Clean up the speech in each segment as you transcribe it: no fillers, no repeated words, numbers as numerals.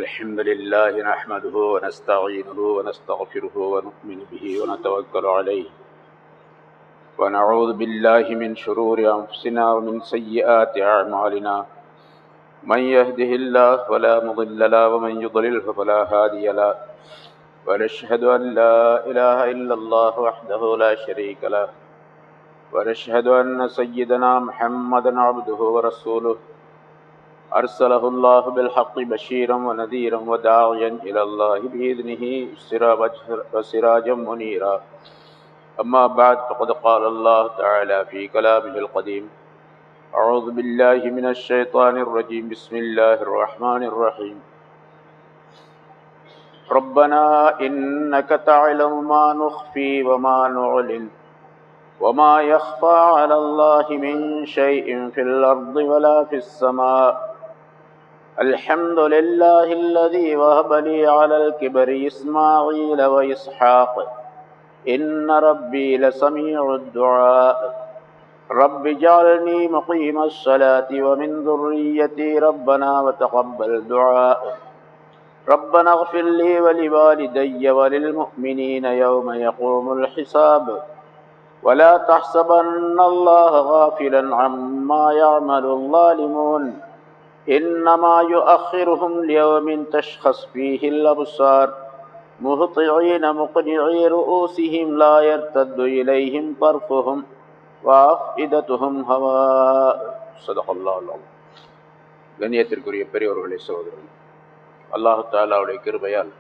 الحمد لله نحمده ونستعينه ونستغفره ونؤمن به ونتوكل عليه ونعوذ بالله من شرور أنفسنا ومن سيئات أعمالنا من يهده الله فلا مضل له ومن يضلله فلا هادي له ونشهد أن لا إله إلا الله وحده لا شريك له ونشهد أن سيدنا محمدا عبده ورسوله أرسله الله بالحق بشيرا ونذيرا وداعيا إلى الله بإذنه وسراجا منيرا أما بعد فقد قال الله تعالى في كلامه القديم أعوذ بالله من الشيطان الرجيم بسم الله الرحمن الرحيم ربنا إنك تعلم ما نخفي وما نعلن وما يخفى على الله من شيء في الأرض ولا في السماء الحمد لله الذي وهب لي على الكبر إسماعيل وإسحاق إن ربي لسميع الدعاء رب اجعلني مقيم الصلاة ومن ذريتي ربنا وتقبل دعاء ربنا اغفر لي ولوالدي وللمؤمنين يوم يقوم الحساب ولا تحسبن الله غافلا عما يعمل الظالمون إنما يؤخرهم ليوم تشخص فيه الأبصار مهطعين مقنعي رؤوسهم لا يرتد إليهم طرفهم وأفئدتهم هواء صدق الله العظيم. கண்ணியத்திற்குரிய பெரியவர்களே சகோதரர்களே, அல்லாஹு தஆலாவுடைய கிருபையால்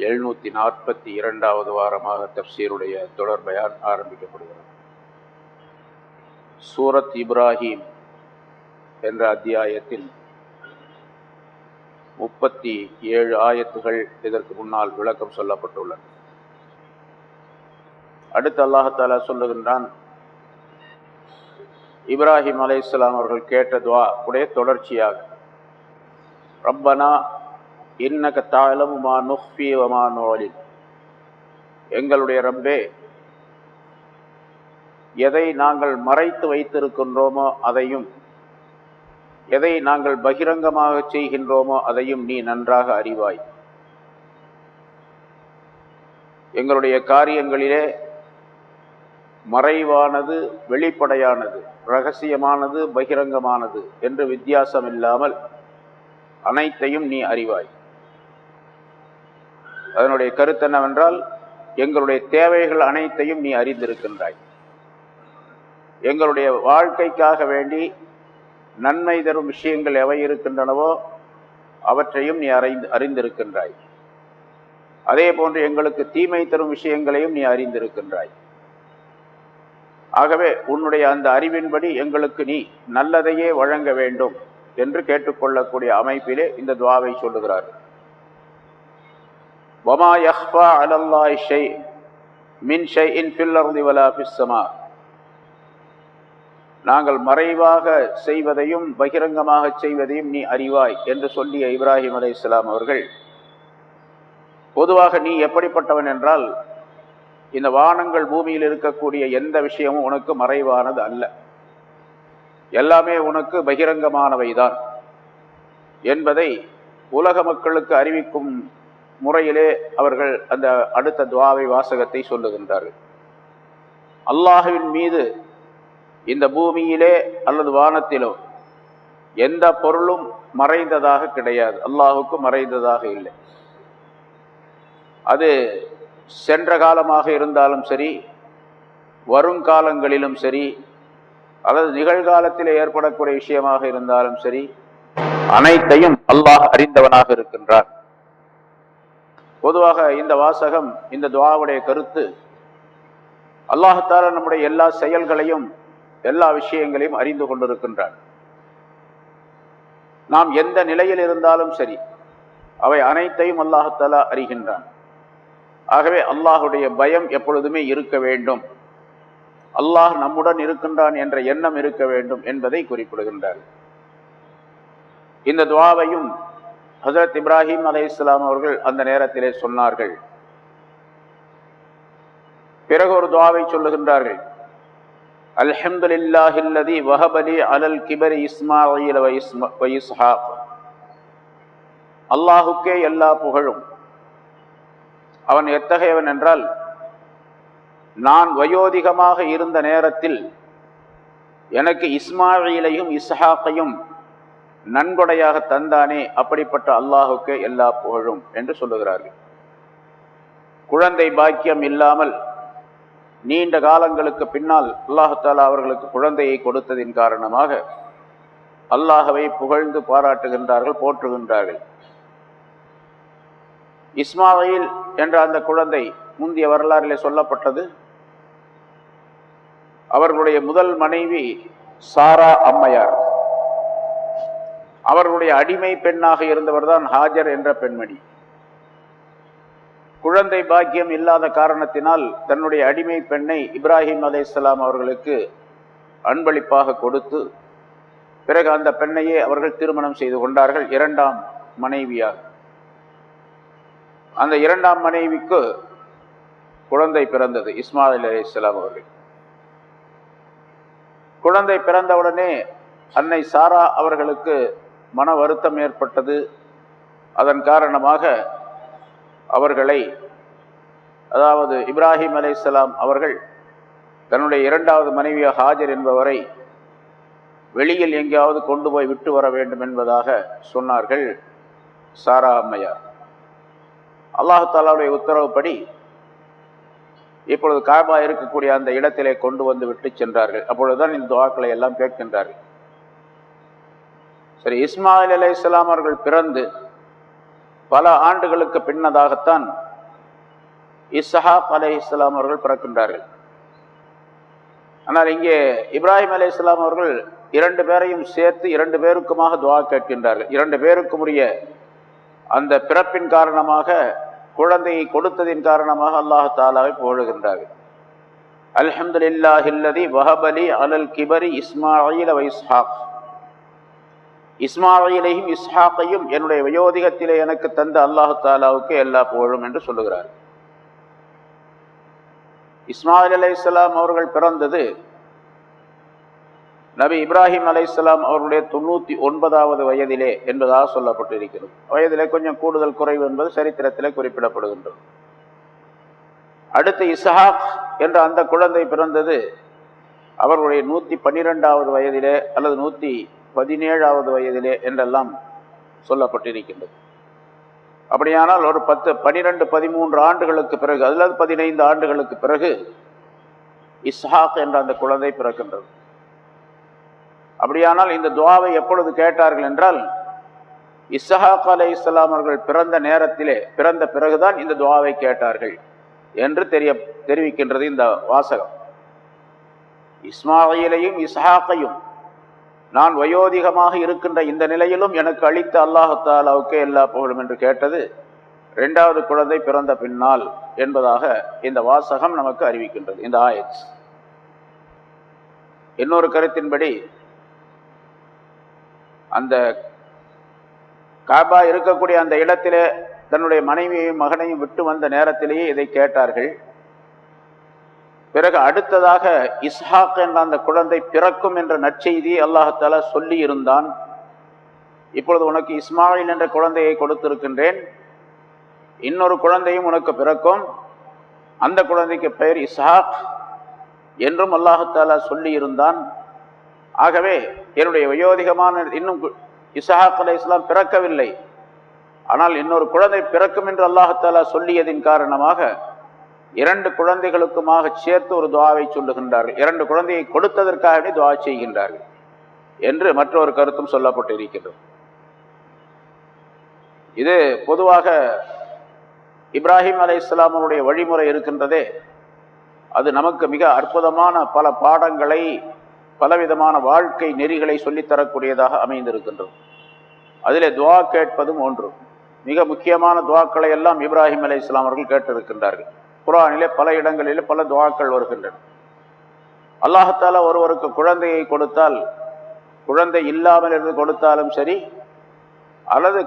742வது வாரமாக தஃப்சீருடைய தொடர் பயான் ஆரம்பிக்கப்படுகிறது. சூரத் இப்ராஹீம் என்ற அத்தியாயத்தில் 37 ஆயத்துகள் இதற்கு முன்னால் விளக்கம் சொல்லப்பட்டுள்ளன. அடுத்து அல்லாஹ் தஆலா சொல்லுகின்றான், இப்ராஹிம் அலைஹிஸ்ஸலாம் அவர்கள் கேட்ட துஆ உடைய தொடர்ச்சியாக, ரப்பனா இன்னக தஅலமு மா நுஃபி வ மா நுஅலின், எங்களுடைய ரப்பே, எதை நாங்கள் மறைத்து வைத்திருக்கின்றோமோ அதையும் எதை நாங்கள் பகிரங்கமாக செய்கின்றோமோ அதையும் நீ நன்றாக அறிவாய். எங்களுடைய காரியங்களிலே மறைவானது, வெளிப்படையானது, இரகசியமானது, பகிரங்கமானது என்று வித்தியாசம் இல்லாமல் அனைத்தையும் நீ அறிவாய். அதனுடைய கருத்து என்னவென்றால், எங்களுடைய தேவைகள் அனைத்தையும் நீ அறிந்திருக்கின்றாய். எங்களுடைய வாழ்க்கைக்காக வேண்டி நன்மை தரும் விஷயங்கள் எவை இருக்கின்றனவோ அவற்றையும் நீ அறிந்திருக்கின்றாய். அதே போன்று எங்களுக்கு தீமை தரும் விஷயங்களையும் நீ அறிந்திருக்கின்றாய். ஆகவே உன்னுடைய அந்த அறிவின்படி எங்களுக்கு நீ நல்லதையே வழங்க வேண்டும் என்று கேட்டுக்கொள்ளக்கூடிய அமைப்பிலே இந்த துஆவை சொல்லுகிறார். வமா யஹ்ஃபா அலல்லாஹி ஷை மின் ஷைஇன் ஃபில் அர்தி வலா ஃபிஸ் ஸமா, நாங்கள் மறைவாக செய்வதையும் பகிரங்கமாக செய்வதையும் நீ அறிவாய் என்று சொல்லிய இப்ராஹிம் அலைஹிஸ்ஸலாம் அவர்கள், பொதுவாக நீ எப்படிப்பட்டவன் என்றால், இந்த வானங்கள் பூமியில் இருக்கக்கூடிய எந்த விஷயமும் உனக்கு மறைவானது அல்ல, எல்லாமே உனக்கு பகிரங்கமானவைதான் என்பதை உலக மக்களுக்கு அறிவிக்கும் முறையிலே அவர்கள் அந்த அடுத்த துஆவை வாசகத்தை சொல்லுகின்றார்கள். அல்லாஹ்வின் மீது இந்த பூமியிலே அல்லது வானத்திலோ எந்த பொருளும் மறைந்ததாக கிடையாது, அல்லாஹுக்கு மறைந்ததாக இல்லை. அது சென்ற காலமாக இருந்தாலும் சரி, வருங்காலங்களிலும் சரி, அல்லது நிகழ்காலத்திலே ஏற்படக்கூடிய விஷயமாக இருந்தாலும் சரி, அனைத்தையும் அல்லாஹ் அறிந்தவனாக இருக்கின்றான். பொதுவாக இந்த வாசகம், இந்த துஆவுடைய கருத்து, அல்லாஹ் தஆலா நம்முடைய எல்லா செயல்களையும் எல்லா விஷயங்களையும் அறிந்து கொண்டிருக்கின்றான். நாம் எந்த நிலையில் இருந்தாலும் சரி, அவை அனைத்தையும் அல்லாஹ் தஆலா அறிகின்றான். ஆகவே அல்லாஹுடைய பயம் எப்பொழுதுமே இருக்க வேண்டும், அல்லாஹ் நம்முடன் இருக்கின்றான் என்ற எண்ணம் இருக்க வேண்டும் என்பதை குறிப்பிடுகின்றார். இந்த துஆவையும் ஹஜ்ரத் இப்ராஹிம் அலைஹிஸ்ஸலாம் அவர்கள் அந்த நேரத்திலே சொன்னார்கள். பிறகு ஒரு துஆவை சொல்லுகின்றார்கள், அல்ஹம்துலில்லாஹில்லதி வஹப லி அலல் கிபரி இஸ்மாஈல வ இஸ்ஹாக், அல்லாஹுக்கே எல்லா புகழும். அவன் எத்தகையவன் என்றால், நான் வயோதிகமாக இருந்த நேரத்தில் எனக்கு இஸ்மாயிலையும் இஸ்ஹாக்கையும் நன்கொடையாக தந்தானே, அப்படிப்பட்ட அல்லாஹுக்கே எல்லா புகழும் என்று சொல்லுகிறார்கள். குழந்தை பாக்கியம் இல்லாமல் நீண்ட காலங்களுக்கு பின்னால் அல்லாஹு தஆலா அவர்களுக்கு குழந்தையை கொடுத்ததின் காரணமாக அல்லாஹ்வை புகழ்ந்து பாராட்டுகின்றார்கள், போற்றுகின்றார்கள். இஸ்மாயில் என்ற அந்த குழந்தை முந்தைய வரலாறிலே சொல்லப்பட்டது. அவர்களுடைய முதல் மனைவி சாரா அம்மையார். அவர்களுடைய அடிமை பெண்ணாக இருந்தவர்தான் ஹாஜர் என்ற பெண்மணி. குழந்தை பாக்கியம் இல்லாத காரணத்தினால் தன்னுடைய அடிமை பெண்ணை இப்ராஹிம் அலைஹிஸ்ஸலாம் அவர்களுக்கு அன்பளிப்பாக கொடுத்து, பிறகு அந்த பெண்ணையே அவர்கள் திருமணம் செய்து கொண்டார்கள் இரண்டாம் மனைவியாக. அந்த இரண்டாம் மனைவிக்கு குழந்தை பிறந்தது, இஸ்மாயில் அலைஹிஸ்ஸலாம் அவர்கள். குழந்தை பிறந்தவுடனே அன்னை சாரா அவர்களுக்கு மன வருத்தம் ஏற்பட்டது. அதன் காரணமாக அவர்களை, அதாவது இப்ராஹிம் அலைஹிஸ்ஸலாம் அவர்கள் தன்னுடைய இரண்டாவது மனைவியாக ஹாஜர் என்பவரை வெளியில் எங்கேயாவது கொண்டு போய் விட்டு வர வேண்டும் என்பதாக சொன்னார்கள் சாரா அம்மையார். அல்லாஹ் தஆலாவுடைய உத்தரவுப்படி இப்பொழுது காபா இருக்கக்கூடிய அந்த இடத்திலே கொண்டு வந்து விட்டு சென்றார்கள். அப்பொழுதுதான் இந்த துஆக்களை எல்லாம் கேட்கின்றார்கள். சரி, இஸ்மாயில் அலைஹிஸ்ஸலாம் அவர்கள் பிறந்து பல ஆண்டுகளுக்கு பின்னதாகத்தான் இஸ்ஹாக் அலைஹிஸ்ஸலாம் அவர்கள் பிறக்கின்றார்கள். ஆனால் இங்கே இப்ராஹிம் அலைஹிஸ்ஸலாம் அவர்கள் இரண்டு பேரையும் சேர்த்து இரண்டு பேருக்குமாக துஆ கேட்கின்றார்கள். இரண்டு பேருக்கும் உரிய அந்த பிறப்பின் காரணமாக, குழந்தையை கொடுத்ததின் காரணமாக அல்லாஹ் தஆலாவை புகழுகின்றார்கள். அல்ஹம்துலில்லாஹில்லதி வஹபலி அலல் கிபரி இஸ்மாயில் வ இஸ்ஹாக். இஸ்மாயிலையும் இஸ்ஹாக்கையும் என்னுடைய வயோதிகத்திலே எனக்கு தந்த அல்லாஹ் தஆலாவுக்கு எல்லா புகழும் என்று சொல்லுகிறார். இஸ்மாயில் அலைஹிஸ்ஸலாம் அவர்கள் பிறந்தது நபி இப்ராஹிம் அலைஹிஸ்ஸலாம் அவர்களுடைய 99வது வயதிலே என்பதாக சொல்லப்பட்டிருக்கிறது. வயதிலே கொஞ்சம் கூடுதல் குறைவு என்பது சரித்திரத்திலே குறிப்பிடப்படுகின்றது. அடுத்து இஸ்ஹாக் என்ற அந்த குழந்தை பிறந்தது அவர்களுடைய 112வது வயதிலே அல்லது 117வது வயதிலே என்றெல்லாம் சொல்லப்பட்டிருக்கின்றது. அப்படியானால் ஒரு 10, 12, 13 ஆண்டுகளுக்கு பிறகு, அல்லது 15 ஆண்டுகளுக்கு பிறகு இஸ்ஹாக் என்ற அந்த குழந்தை பிறக்கின்றது. அப்படியானால் இந்த துஆவை எப்பொழுது கேட்டார்கள் என்றால், இஸ்ஹாக் அலைஹிஸ்ஸலாம் அவர்கள் பிறந்த நேரத்திலே, பிறந்த பிறகுதான் இந்த துஆவை கேட்டார்கள் என்று தெரிவிக்கின்றது இந்த வாசகம். இஸ்மாயிலையும் இஸ்ஹாக்கையும் நான் வயோதிகமாக இருக்கின்ற இந்த நிலையிலும் எனக்கு அளித்த அல்லாஹ் தஆலாவுக்கு எல்லா புகழும் என்று கேட்டது இரண்டாவது குழந்தை பிறந்த பின்னால் என்பதாக இந்த வாசகம் நமக்கு அறிவிக்கின்றது, இந்த ஆயத். இன்னொரு கருத்தின்படி அந்த காபா இருக்கக்கூடிய அந்த இடத்திலே தன்னுடைய மனைவியையும் மகனையும் விட்டு வந்த நேரத்திலேயே இதை கேட்டார்கள். பிறகு அடுத்ததாக இஸ்ஹாக் என்ற அந்த குழந்தை பிறக்கும் என்ற நற்செய்தியை அல்லாஹ் தஆலா சொல்லி இருந்தான். இப்பொழுது உனக்கு இஸ்மாயில் என்ற குழந்தையை கொடுத்திருக்கின்றேன், இன்னொரு குழந்தையும் உனக்கு பிறக்கும், அந்த குழந்தைக்கு பெயர் இஸ்ஹாக் என்றும் அல்லாஹ் தஆலா சொல்லி இருந்தான். ஆகவே என்னுடைய வயோதிகமான இன்னும் இஸ்ஹாக் அலைஹிஸ்ஸலாம் பிறக்கவில்லை, ஆனால் இன்னொரு குழந்தை பிறக்கும் என்று அல்லாஹ் தஆலா சொல்லியதின் காரணமாக இரண்டு குழந்தைகளுக்குமாக சேர்த்து ஒரு துஆவை சொல்லுகின்றார்கள். இரண்டு குழந்தையை கொடுத்ததற்காகவே துஆ செய்கின்றார்கள் என்று மற்றொரு கருத்தும் சொல்லப்பட்டிருக்கின்றது. இது பொதுவாக இப்ராஹிம் அலைஹிஸ்ஸலாம் அவருடைய வழிமுறை இருக்கின்றதே, அது நமக்கு மிக அற்புதமான பல பாடங்களை, பலவிதமான வாழ்க்கை நெறிகளை சொல்லித்தரக்கூடியதாக அமைந்திருக்கின்றது. அதிலே துஆ கேட்பதும் ஒன்று. மிக முக்கியமான துஆக்களை எல்லாம் இப்ராஹிம் அலைஹிஸ்ஸலாம் அவர்கள் கேட்டிருக்கின்றார்கள். குர்ஆனிலே பல இடங்களிலே பல துஆக்கள் வருகின்றன. அல்லாஹ் தஆலா ஒருவருக்கு குழந்தையை கொடுத்தால், குழந்தை இல்லாமல் இருந்து கொடுத்தாலும் சரி, அல்லது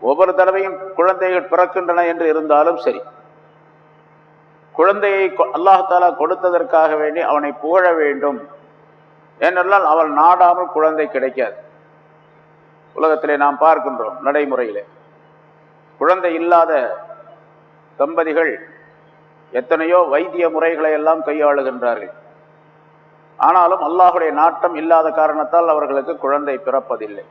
ஒவ்வொரு தடவையும் குழந்தைகள் பிறக்கின்றன என்று இருந்தாலும் சரி, குழந்தையை அல்லாஹ் தஆலா கொடுத்ததற்காக வேண்டி அவனை புகழ வேண்டும். ஏனென்றால் அவள் நாடாமல் குழந்தை கிடைக்காது. உலகத்திலே நாம் பார்க்கின்றோம் நடைமுறையிலே. குழந்தை இல்லாத தம்பதிகள் எத்தனையோ வைத்திய முறைகளை எல்லாம் கையாளுகின்றார்கள். ஆனாலும் அல்லாஹுடைய நாட்டம் இல்லாத காரணத்தால் அவர்களுக்கு குழந்தை பிறப்பதில்லை.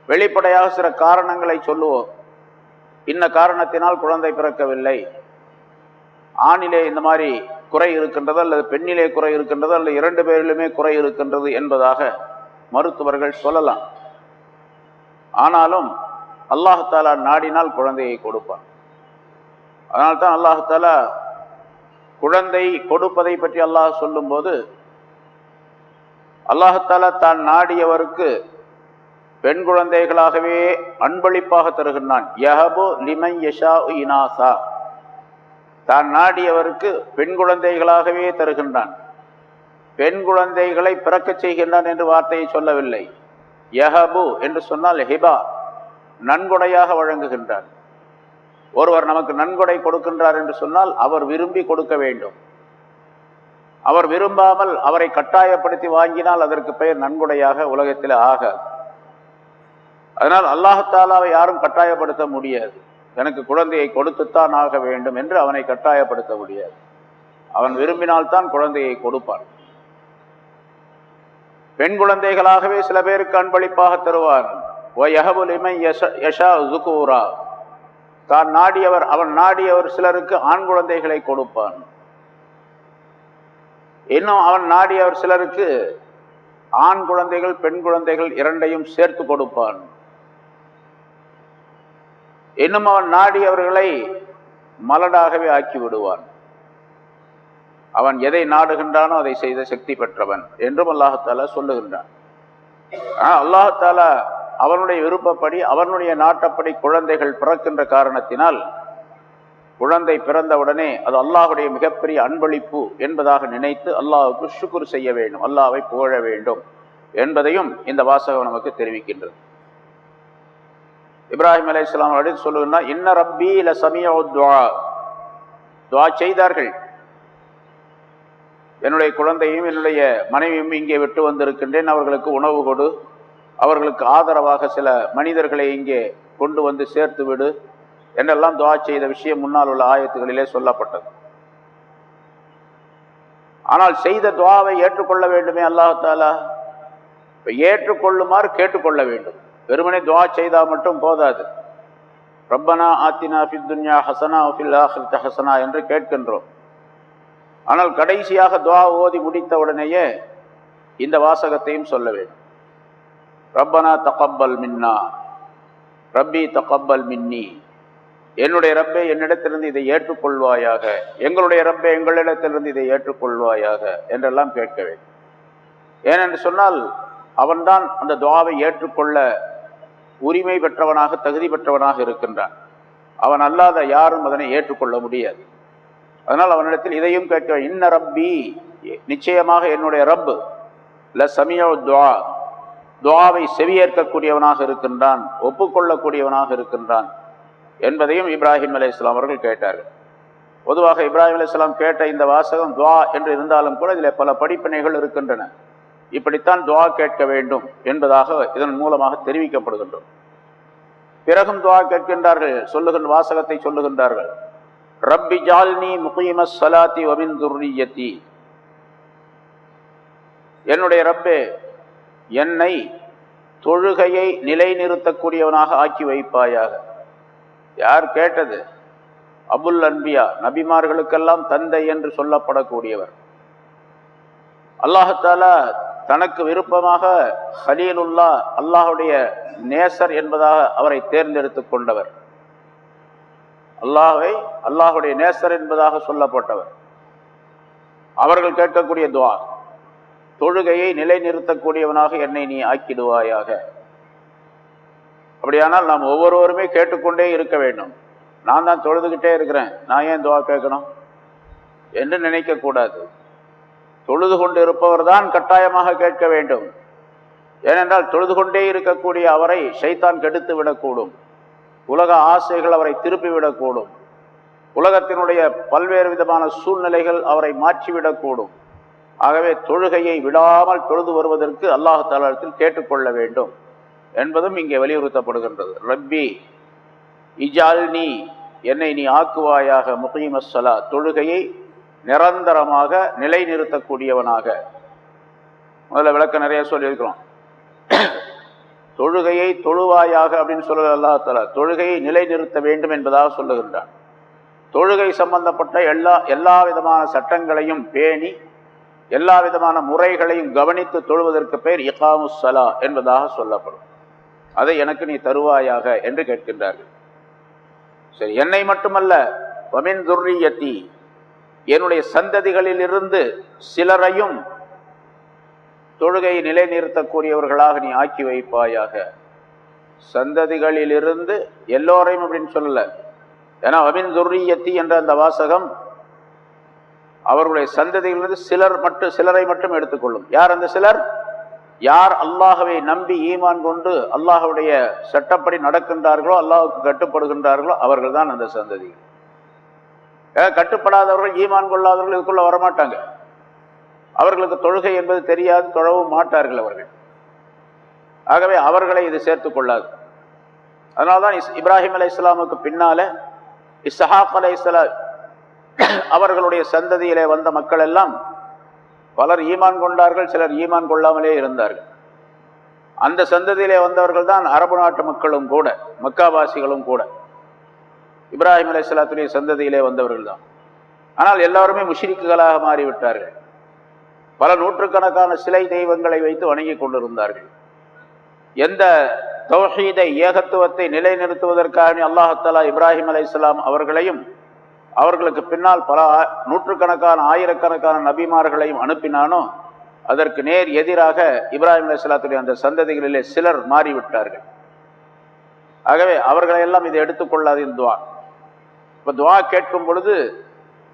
வெளிப்படையாக சில காரணங்களை சொல்லுவோம். இன்ன காரணத்தினால் குழந்தை பிறக்கவில்லை, ஆணிலே இந்த மாதிரி குறை இருக்கின்றது அல்லது பெண்ணிலே குறை இருக்கின்றது அல்லது இரண்டு பேரிலுமே குறை இருக்கின்றது என்பதாக மருத்துவர்கள் சொல்லலாம். ஆனாலும் அல்லாஹ் தஆலா நாடினால் குழந்தையை கொடுப்பான். அதனால்தான் அல்லாஹ் தஆலா குழந்தை கொடுப்பதை பற்றி அல்லாஹ் சொல்லும்போது அல்லாஹ் தஆலா தான் நாடியவருக்கு பெண் குழந்தைகளாகவே அன்பளிப்பாக தருகின்றான். யஹபு லிமன் யஷாஉ இனாசா, தான் நாடியவருக்கு பெண் குழந்தைகளாகவே தருகின்றான். பெண் குழந்தைகளை பிறக்கச் செய்கின்றான் என்று வார்த்தையை சொல்லவில்லை. யஹபு என்று சொன்னால் ஹிபா, நன்கொடையாக வழங்குகின்றான். ஒருவர் நமக்கு நன்கொடை கொடுக்கின்றார் என்று சொன்னால் அவர் விரும்பி கொடுக்க வேண்டும். அவர் விரும்பாமல் அவரை கட்டாயப்படுத்தி வாங்கினால் அதற்கு பெயர் நன்கொடையாக உலகத்தில் ஆகாது. அதனால் அல்லாஹ் தஆலாவை யாரும் கட்டாயப்படுத்த முடியாது. எனக்கு குழந்தையை கொடுத்துத்தான் ஆக வேண்டும் என்று அவனை கட்டாயப்படுத்த முடியாது. அவன் விரும்பினால்தான் குழந்தையை கொடுப்பான். பெண் குழந்தைகளாகவே சில பேருக்கு அன்பளிப்பாக தருவான். தான் நாடியவர், அவன் நாடியவர் சிலருக்கு ஆண் குழந்தைகளை கொடுப்பான். இன்னும் அவன் நாடியவர் சிலருக்கு ஆண் குழந்தைகள் பெண் குழந்தைகள் இரண்டையும் சேர்த்து கொடுப்பான். இன்னும் அவன் நாடியவர்களை மலடாகவே ஆக்கி விடுவான். அவன் எதை நாடுகின்றானோ அதை செய்த சக்தி பெற்றவன் என்றும் அல்லாஹ் தஆலா சொல்லுகின்றான். அல்லாஹ் தஆலா அவனுடைய விருப்பப்படி அவனுடைய நாட்டப்படி குழந்தைகள் பிறக்கின்ற காரணத்தினால் குழந்தை பிறந்தவுடனே அது அல்லாஹுடைய மிகப்பெரிய அன்பளிப்பு என்பதாக நினைத்து அல்லாஹுக்கு ஷுக்ர் செய்ய வேண்டும், அல்லாஹ்வை புகழ வேண்டும் என்பதையும் இந்த வாசகம் நமக்கு தெரிவிக்கின்றது. இப்ராஹிம் அலைஹிஸ்ஸலாம் அவர்கள் சொல்லுகிறார், இன்ன ரப்பி லஸமீஉ துஆ. துஆ செய்தார்கள். என்னுடைய குழந்தையும் என்னுடைய மனைவியும் இங்கே விட்டு வந்திருக்கின்றேன், அவர்களுக்கு உணவு கொடு, அவர்களுக்கு ஆதரவாக சில மனிதர்களை இங்கே கொண்டு வந்து சேர்த்து விடு என்றெல்லாம் துஆ செய்த விஷயம் முன்னால் உள்ள ஆயத்துகளிலே சொல்லப்பட்டது. ஆனால் செய்த துஆவை ஏற்றுக்கொள்ள வேண்டுமே அல்லாஹ் தஆலா. ஏற்றுக்கொள்ளுமாறு கேட்டுக்கொள்ள வேண்டும். வெறுமனே துஆ செய்தால் மட்டும் போதாது. ரப்பனா ஆத்தினா ஃபித் துன்யா ஹஸனா வ ஃபில் ஆখিরাতি ஹஸனா என்று கேட்கின்றோம். ஆனால் கடைசியாக துஆ ஓதி முடித்த உடனேயே இந்த வாசகத்தையும் சொல்ல வேண்டும். ரப்பனா தகப்பல் மின்னா, ரப்பி தகப்பல் மின்னி, என்னுடைய ரப்பே என்னிடத்திலிருந்து இதை ஏற்றுக்கொள்வாயாக, எங்களுடைய ரப்பே எங்களிடத்திலிருந்து இதை ஏற்றுக்கொள்வாயாக என்றெல்லாம் கேட்க வேண்டும். ஏனென்று சொன்னால் அவன்தான் அந்த துஆவை ஏற்றுக்கொள்ள உரிமை பெற்றவனாக தகுதி பெற்றவனாக இருக்கின்றான். அவன் அல்லாத யாரும் அதனை ஏற்றுக்கொள்ள முடியாது. அதனால் அவனிடத்தில் இதையும் கேட்க, இன்ன ரப்பி, நிச்சயமாக என்னுடைய ரப்பு, லஸமீஉ துஆ, துஆவை செவியேற்கக்கூடியவனாக இருக்கின்றான், ஒப்புக்கொள்ளக்கூடியவனாக இருக்கின்றான் என்பதையும் இப்ராஹிம் அலைஹிஸ்ஸலாம் அவர்கள் கேட்டார்கள். பொதுவாக இப்ராஹிம் அலைஹிஸ்ஸலாம் கேட்ட இந்த வாசகம் துஆ என்று இருந்தாலும் கூட இதில் பல படிப்பினைகள் இருக்கின்றன. இப்படித்தான் துஆ கேட்க வேண்டும் என்பதாக இதன் மூலமாக தெரிவிக்கப்படுகின்றோம். பிறகும் துஆ கேட்கின்றார்கள், சொல்லுகின்ற வாசகத்தை சொல்லுகின்றார்கள், ரப்பி ஜஅல்னி முகீமஸ் ஸலாத்தி வ மின் துர்ரிய்யதி, என்னுடைய ரப்பே என்னை தொழுகையை நிலைநிறுத்தக்கூடியவனாக ஆக்கி வைப்பாயாக. யார் கேட்டது? அபுல் அன்பியா, நபிமார்களுக்கெல்லாம் தந்தை என்று சொல்லப்படக்கூடியவர். அல்லாஹ் தஆலா தனக்கு விருப்பமாக ஹலீலுல்லா, அல்லாஹுடைய நேசர் என்பதாக அவரை தேர்ந்தெடுத்து கொண்டவர். அல்லாஹ்வை அல்லாஹுடைய நேசர் என்பதாக சொல்லப்பட்டவர். அவர்கள் கேட்கக்கூடிய துஆ, தொழுகையை நிலைநிறுத்தக்கூடியவனாக என்னை நீ ஆக்கிடுவாயாக. அப்படியானால் நாம் ஒவ்வொருவருமே கேட்டுக்கொண்டே இருக்க வேண்டும். நான் தான் தொழுதுகிட்டே இருக்கிறேன், நான் ஏன் துஆ கேட்கணும் என்று நினைக்கக்கூடாது. தொழுது கொண்டு இருப்பவர் தான் கட்டாயமாக கேட்க வேண்டும். ஏனென்றால் தொழுது கொண்டே இருக்கக்கூடிய அவரை ஷைத்தான் கெடுத்து விடக்கூடும், உலக ஆசைகள் அவரை திருப்பிவிடக்கூடும், உலகத்தினுடைய பல்வேறு விதமான சூழ்நிலைகள் அவரை மாற்றிவிடக்கூடும். ஆகவே தொழுகையை விடாமல் தொழுது வருவதற்கு அல்லாஹ் தஆலாவிடத்தில் கேட்டுக்கொள்ள வேண்டும் என்பதும் இங்கே வலியுறுத்தப்படுகின்றது. ரப்பி, இஜால்னி, என்னை நீ ஆக்குவாயாக, முகீமஸ்ஸலா, தொழுகையை நிரந்தரமாக நிலைநிறுத்தக்கூடியவனாக. முதல்ல விளக்க நிறைய சொல்லியிருக்கிறோம். தொழுகையை தொழுவாயாக அப்படின்னு சொல்ல அல்லாஹ் தஆலா தொழுகையை நிலைநிறுத்த வேண்டும் என்பதாக சொல்லுகின்றான். தொழுகை சம்பந்தப்பட்ட எல்லா விதமான சட்டங்களையும் பேணி எல்லா விதமான முறைகளையும் கவனித்து தொழுவதற்கு பெயர் இகாமுஸ் ஸலா என்பதாக சொல்லப்படும். அதை எனக்கு நீ தருவாயாக என்று கேட்கின்றார்கள். சரி, என்னை மட்டுமல்ல, வமின் துர்ரியத்தி, என்னுடைய சந்ததிகளில் இருந்து சிலரையும் தொழுகையை நிலைநிறுத்தக்கூடியவர்களாக நீ ஆக்கி வைப்பாயாக. சந்ததிகளிலிருந்து எல்லோரையும் அப்படின்னு சொல்லல. ஏன்னா வமின் துர்ரியத்தி என்ற அந்த வாசகம் அவர்களுடைய சந்ததிகளிலிருந்து சிலரை மட்டும் எடுத்துக்கொள்ளும். யார் அந்த சிலர்? யார் அல்லாஹ்வை நம்பி ஈமான் கொண்டு அல்லாஹ்வுடைய சட்டப்படி நடக்கின்றார்களோ, அல்லாஹ்வுக்கு கட்டுப்படுகின்றார்களோ அவர்கள் தான் அந்த சந்ததிகள். கட்டுப்படாதவர்கள், ஈமான் கொள்ளாதவர்கள் இதுக்குள்ள வரமாட்டாங்க. அவர்களுக்கு தொழுகை என்பது தெரியாது, தொழவும் மாட்டார்கள் அவர்கள். ஆகவே அவர்களை இது சேர்த்து கொள்ளாது. அதனால்தான் இப்ராஹிம் அலைஹிஸ்ஸலாமுக்கு பின்னால இஸ்ஹாக் அலைஹிஸ்ஸலாம் அவர்களுடைய சந்ததியிலே வந்த மக்கள் எல்லாம் பலர் ஈமான் கொண்டார்கள், சிலர் ஈமான் கொள்ளாமலே இருந்தார்கள். அந்த சந்ததியிலே வந்தவர்கள் தான் அரபு நாட்டு மக்களும் கூட, மக்காவாசிகளும் கூட இப்ராஹிம் அலைஹிஸ்ஸலாத்துடைய சந்ததியிலே வந்தவர்கள் தான். ஆனால் எல்லாருமே முஷ்ரிக்குகளாக மாறிவிட்டார்கள். பல நூற்றுக்கணக்கான சிலை தெய்வங்களை வைத்து வணங்கி கொண்டிருந்தார்கள். எந்த தௌஹீதை, ஏகத்துவத்தை நிலைநிறுத்துவதற்காக அல்லாஹ் தஆலா இப்ராஹிம் அலைஹிஸ்ஸலாம் அவர்களையும் அவர்களுக்கு பின்னால் பல நூற்றுக்கணக்கான ஆயிரக்கணக்கான நபிமார்களையும் அனுப்பினானோ அதற்கு நேர் எதிராக இப்ராஹிம் அலைஹிஸ்ஸலாத்துடைய அந்த சந்ததிகளிலே சிலர் மாறிவிட்டார்கள். ஆகவே அவர்களையெல்லாம் இதை எடுத்துக்கொள்ளாது துவா. இப்போ துவா கேட்கும் பொழுது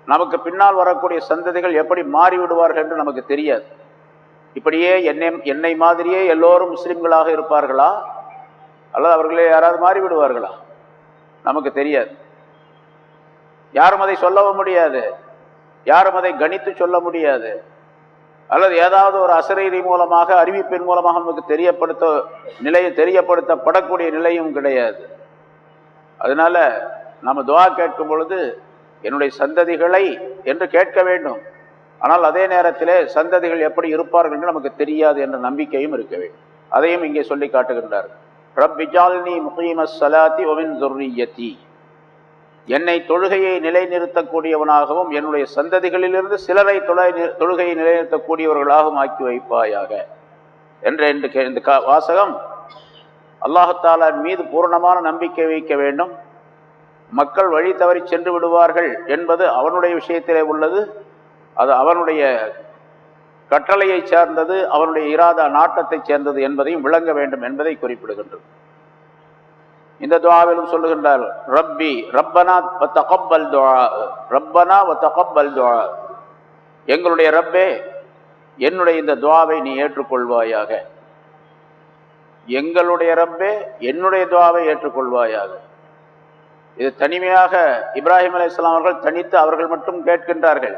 நமக்கு பின்னால் வரக்கூடிய சந்ததிகள் எப்படி மாறிவிடுவார்கள் என்று நமக்கு தெரியாது. இப்படியே என்னை மாதிரியே எல்லோரும் முஸ்லிம்களாக இருப்பார்களா, அல்லது அவர்களே யாராவது மாறிவிடுவார்களா, நமக்கு தெரியாது. யாரும் அதை சொல்லவும் முடியாது, யாரும் அதை கணித்து சொல்ல முடியாது. அல்லது ஏதாவது ஒரு அசரீரி மூலமாக, அறிவிப்பின் மூலமாக நமக்கு தெரியப்படுத்தப்படக்கூடிய நிலையும் கிடையாது. அதனால நம்ம துவா கேட்கும் பொழுது என்னுடைய சந்ததிகளை என்று கேட்க வேண்டும். ஆனால் அதே நேரத்திலே சந்ததிகள் எப்படி இருப்பார்கள் என்று நமக்கு தெரியாது என்ற நம்பிக்கையும் இருக்க வேண்டும். அதையும் இங்கே சொல்லி காட்டுகின்றார். ரப்பி ஜஅல்னி முகீமஸ் ஸலாத்தி வ மின் ذُرِّيَّتِي, என்னை தொழுகையை நிலைநிறுத்தக்கூடியவனாகவும் என்னுடைய சந்ததிகளிலிருந்து சிலரை தொழுகையை நிலைநிறுத்தக்கூடியவர்களாகவும் ஆக்கி வைப்பாயாக என்ற இந்த வாசகம் அல்லாஹ் தஆலா மீது பூர்ணமான நம்பிக்கை வைக்க வேண்டும். மக்கள் வழி தவறி சென்று விடுவார்கள் என்பது அவனுடைய விஷயத்திலே உள்ளது. அது அவனுடைய கட்டளையை சேர்ந்தது, அவனுடைய இராதா நாட்டத்தை சேர்ந்தது என்பதையும் விளங்க வேண்டும் என்பதை குறிப்பிடுகின்றது. இந்த துஆவிலும் சொல்லுகின்றார், ரப்பனா வ தகப்பல் துஆ, ரப்பனா வ தகப்பல் துஆ, எங்களுடைய ரப்பே என்னுடைய இந்த துஆவை நீ ஏற்றுக்கொள்வாயாக. எங்களுடைய ரப்பே என்னுடைய துஆவை ஏற்றுக்கொள்வாயாக. இது தனிமையாக இப்ராஹிம் அலைஹிஸ்ஸலாம் அவர்கள் தனித்து அவர்கள் மட்டும் கேட்கின்றார்கள்.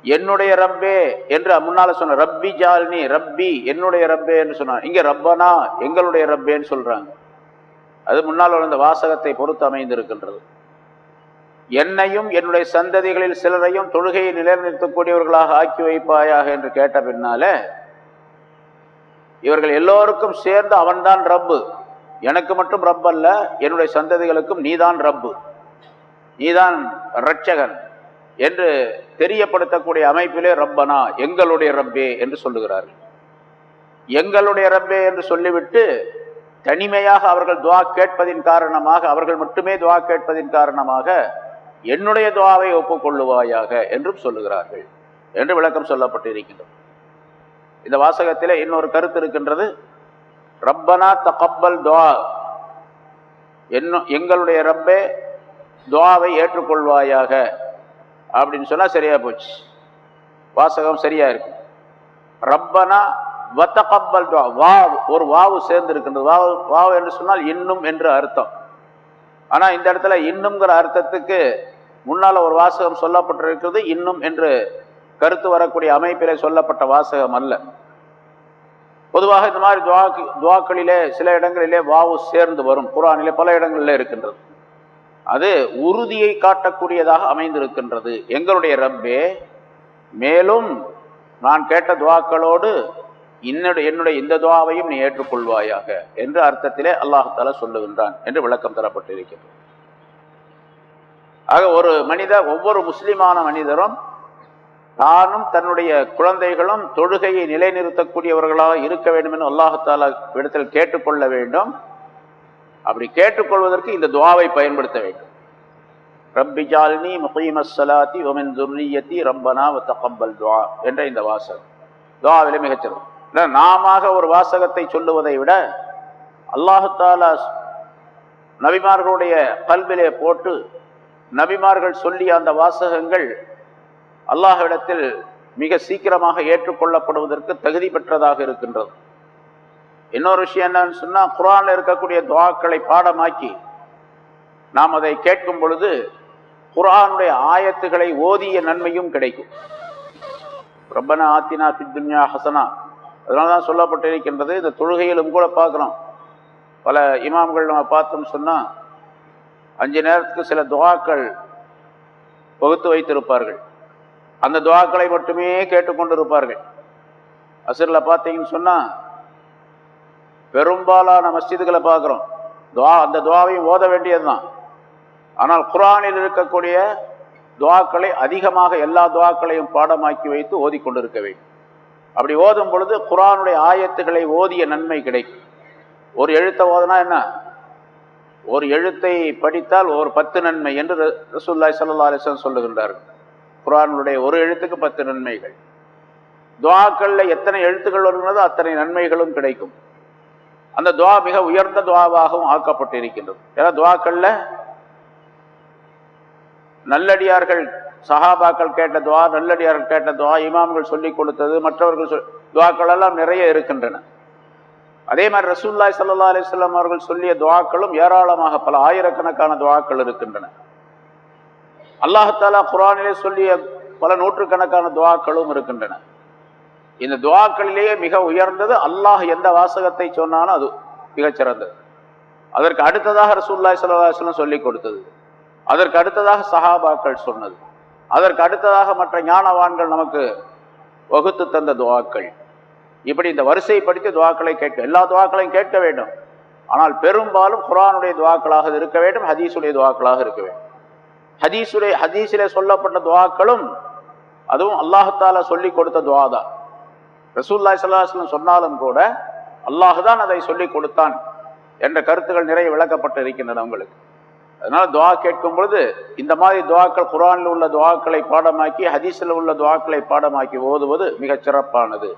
என்னுடைய ரப்பே என்று முன்னால சொன்ன ரப்பி ஜால்னி, ரப்பி என்னுடைய ரப்பே என்று சொன்னார். இங்கே ரப்பனா எங்களுடைய ரப்பேன்னு சொல்றாங்க. அது முன்னால் இந்த வாசகத்தை பொறுத்து அமைந்திருக்கின்றது. என்னையும் என்னுடைய சந்ததிகளில் சிலரையும் தொழுகையை நிலைநிறுத்தக்கூடியவர்களாக ஆக்கி வைப்பாயாக என்று கேட்ட பின்னால இவர்கள் எல்லோருக்கும் சேர்ந்து அவன்தான் ரப்பு, எனக்கு மட்டும் ரப் அல்ல, என்னுடைய சந்ததிகளுக்கும் நீதான் ரப்பு, நீதான் இரட்சகன் என்று தெரியப்படுத்தக்கூடிய அமைப்பிலே ரப்பனா எங்களுடைய ரப்பே என்று சொல்லுகிறார்கள். எங்களுடைய ரப்பே என்று சொல்லிவிட்டு தனிமையாக அவர்கள் துஆ கேட்பதின் காரணமாக, அவர்கள் மட்டுமே துஆ கேட்பதின் காரணமாக என்னுடைய துஆவை ஒப்புக்கொள்ளுவாயாக என்றும் சொல்லுகிறார்கள் என்று விளக்கம் சொல்லப்பட்டு இருக்கின்றது. இந்த வாசகத்திலே இன்னொரு கருத்து இருக்கின்றது. ரப்பனா தகப்பல் துஆ, எங்களுடைய ரப்பே துஆவை ஏற்றுக்கொள்வாயாக அப்படின்னு சொன்னா சரியா போச்சு, வாசகம் சரியா இருக்கு. ரப்பனா வ தகப்பல் துஆ, வாவ் ஒரு வாவு சேர்ந்து இருக்கின்றது. வாவ் என்று சொன்னால் இன்னும் என்று அர்த்தம். ஆனா இந்த இடத்துல இன்னும்ங்கிற அர்த்தத்துக்கு முன்னால ஒரு வாசகம் சொல்லப்பட்டிருக்கிறது, இன்னும் என்று கருத்து வரக்கூடிய அமைப்பிலே சொல்லப்பட்ட வாசகம் அல்ல. பொதுவாக இந்த மாதிரி துவாக்களிலே சில இடங்களிலே வாவு சேர்ந்து வரும். குர்ஆனிலே பல இடங்களிலே இருக்கின்றது. அது உறுதியை காட்டக்கூடியதாக அமைந்திருக்கின்றது. எங்களுடைய ரப்பே, மேலும் நான் கேட்ட துவாக்களோடு என்னுடைய இந்த துவாவையும் நீ ஏற்றுக்கொள்வாயாக என்ற அர்த்தத்திலே அல்லாஹ் தஆலா சொல்லுகின்றான் என்று விளக்கம் தரப்பட்டிருக்கிறது. ஆக ஒவ்வொரு முஸ்லிமான மனிதரும் தானும் தன்னுடைய குழந்தைகளும் தொழுகையை நிலைநிறுத்தக்கூடியவர்களாக இருக்க வேண்டும் என்று அல்லாஹ் தஆலா இடத்தில் கேட்டுக்கொள்ள வேண்டும். அப்படி கேட்டுக்கொள்வதற்கு இந்த துஆவை பயன்படுத்த வேண்டும். ரப்பி ஜஅல்னி முகீமஸ் ஸலாத்தி வ மின் ذُرِّيَّتِي ரப்பனா வ தகப்பல் துஆ என்ற இந்த வாசகம் துஆவிலே மிகச்சிறந்தது. நாமாக ஒரு வாசகத்தை சொல்லுவதை விட அல்லாஹ் தஆலா நபிமார்களுடைய கல்விலே போட்டு நபிமார்கள் சொல்லிய அந்த வாசகங்கள் அல்லாஹ்விடத்தில் மிக சீக்கிரமாக ஏற்றுக்கொள்ளப்படுவதற்கு தகுதி பெற்றதாக இருக்கின்றது. இன்னொரு விஷயம் என்னன்னு சொன்னா, குர்ஆன்ல இருக்கக்கூடிய துஆக்களை பாடமாக்கி நாம் அதை கேட்கும் பொழுது குர்ஆனுடைய ஆயத்துக்களை ஓதிய நன்மையும் கிடைக்கும். ரப்பனா ஆத்தினா ஃபித் துன்யா ஹஸனா, அதனாலதான் சொல்லப்பட்டிருக்கின்றது. இந்த தொழுகையிலும் கூட பார்க்கிறோம், பல இமாம்கள் நம்ம பார்த்தோம்னு சொன்னா 5 நேரத்துக்கு சில துஆக்கள் வகுத்து வைத்திருப்பார்கள். அந்த துஆக்களை மட்டுமே கேட்டுக்கொண்டிருப்பார்கள். அஸ்ர்ல பார்த்தீங்கன்னு சொன்னா பெரும்பாலான மஸ்ஜிதுகளை பார்க்குறோம், அந்த துஆவையும் ஓத வேண்டியதுதான். ஆனால் குர்ஆனில் இருக்கக்கூடிய துஆக்களை அதிகமாக எல்லா துஆக்களையும் பாடமாக்கி வைத்து ஓதிக்கொண்டிருக்க வேண்டும். அப்படி ஓதும் பொழுது குர்ஆனுடைய ஆயத்துக்களை ஓதிய நன்மை கிடைக்கும். ஒரு எழுத்தை ஓதுனா என்ன, ஒரு எழுத்தை படித்தால் ஒரு 10 நன்மை என்று ரசூலுல்லாஹி ஸல்லல்லாஹு அலைஹி வஸல்லம் சொல்லுகின்றார்கள். குர்ஆனுடைய ஒரு எழுத்துக்கு 10 நன்மைகள். துஆக்கள்ல எத்தனை எழுத்துக்கள் வருகிறதோ அத்தனை நன்மைகளும் கிடைக்கும். அந்த துஆ மிக உயர்ந்த துஆவாகவும் ஆக்கப்பட்டிருக்கின்றது. ஏன்னா துஆக்கள்ல நல்லடியார்கள் சஹாபாக்கள் கேட்ட துஆ, நல்லடியார்கள் கேட்ட துஆ, இமாம்கள் சொல்லிக் கொடுத்தது, மற்றவர்கள் துஆக்கள் எல்லாம் நிறைய இருக்கின்றன. அதே மாதிரி ரசூலுல்லாஹி ஸல்லல்லாஹு அலைஹி வஸல்லம் அவர்கள் சொல்லிய துஆக்களும் ஏராளமாக பல ஆயிரக்கணக்கான துஆக்கள் இருக்கின்றன. அல்லாஹ் தஆலா குர்ஆனிலே சொல்லிய பல நூற்றுக்கணக்கான துஆக்களும் இருக்கின்றன. இந்த துஆக்களிலேயே மிக உயர்ந்தது அல்லாஹ் எந்த வாசகத்தை சொன்னாலும் அது மிகச்சிறந்தது. அதற்கு அடுத்ததாக ரசூலுல்லாஹி ஸல்லல்லாஹு அலைஹி வஸல்லம் சொல்லிக் கொடுத்தது, அதற்கு அடுத்ததாக சஹாபாக்கள் சொன்னது, அதற்கு அடுத்ததாக மற்ற ஞானவான்கள் நமக்கு வகுத்து தந்த துஆக்கள். இப்படி இந்த வரிசைப்படுத்தி துஆக்களை கேட்க, எல்லா துஆக்களையும் கேட்க வேண்டும். ஆனால் பெரும்பாலும் குர்ஆனுடைய துஆக்களாக இருக்க வேண்டும், ஹதீஸுடைய துஆக்களாக இருக்க வேண்டும். ஹதீஸிலே சொல்லப்பட்ட துஆக்களும் அதுவும் அல்லாஹ் தஆலா சொல்லி கொடுத்த துஆ தான். ரசூலுல்லாஹி ஸல்லல்லாஹு அலைஹி வஸல்லம் சொன்னாலும் கூட அல்லாஹ் தான் அதை சொல்லி கொடுத்தான் என்ற கருத்துக்கள் நிறைய விளக்கப்பட்டு இருக்கின்றன உங்களுக்கு. அதனால துஆ கேட்கும் பொழுது இந்த மாதிரி துஆக்கள், குர்ஆனில் உள்ள துஆக்களை பாடமாக்கி ஹதீஸில் உள்ள துஆக்களை பாடமாக்கி ஓதுவது மிகச் சிறப்பானது.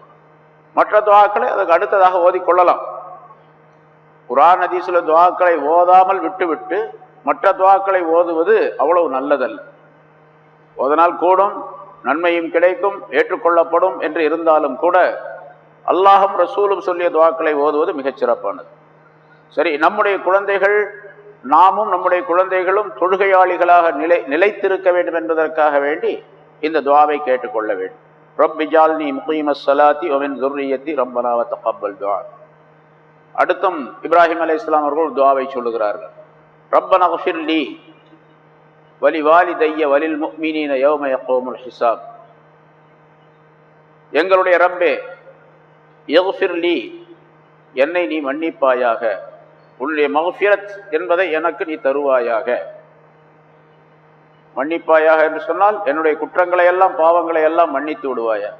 மற்ற துஆக்களை அதுக்கு அடுத்ததாக ஓதிக்கொள்ளலாம். குர்ஆன் ஹதீஸில் துஆக்களை ஓதாமல் விட்டுவிட்டு மற்ற துஆக்களை ஓதுவது அவ்வளவு நல்லதல்ல. ஓதனால் கூடும், நன்மையும் கிடைக்கும், ஏற்றுக்கொள்ளப்படும் என்று இருந்தாலும் கூட அல்லாஹும் ரசூலும் சொல்லிய துஆக்களை ஓதுவது மிகச் சிறப்பானது. சரி, நம்முடைய குழந்தைகள், நாமும் நம்முடைய குழந்தைகளும் தொழுகையாளிகளாக நிலைத்திருக்க வேண்டும் என்பதற்காக வேண்டி இந்த துஆவை கேட்டுக்கொள்ள வேண்டும். ரப்பி ஜஅல்னி முகீமஸ் ஸலாத்தி வ மின் ذُرِّيَّتِي ரப்பனா வ தகப்பல் துஆ. அடுத்தும் இப்ராஹிம் அலைஹிஸ்ஸலாம் அவர்கள் துஆவை சொல்லுகிறார்கள். ரப்பனா ஃபிர் லி வலி வாலிதைய வலில் முஃமினீன யௌம யகூமுல் ஹிசாப். எங்களுடைய ரப்பே, இக்ஃபிர் லி, என்னை நீ மன்னிப்பாயாக, உன்னுடைய மக்ஃபிரத் என்பதை எனக்கு நீ தருவாயாக. மன்னிப்பாயாக என்று சொன்னால் என்னுடைய குற்றங்களை எல்லாம், பாவங்களை எல்லாம் மன்னித்து விடுவாயா.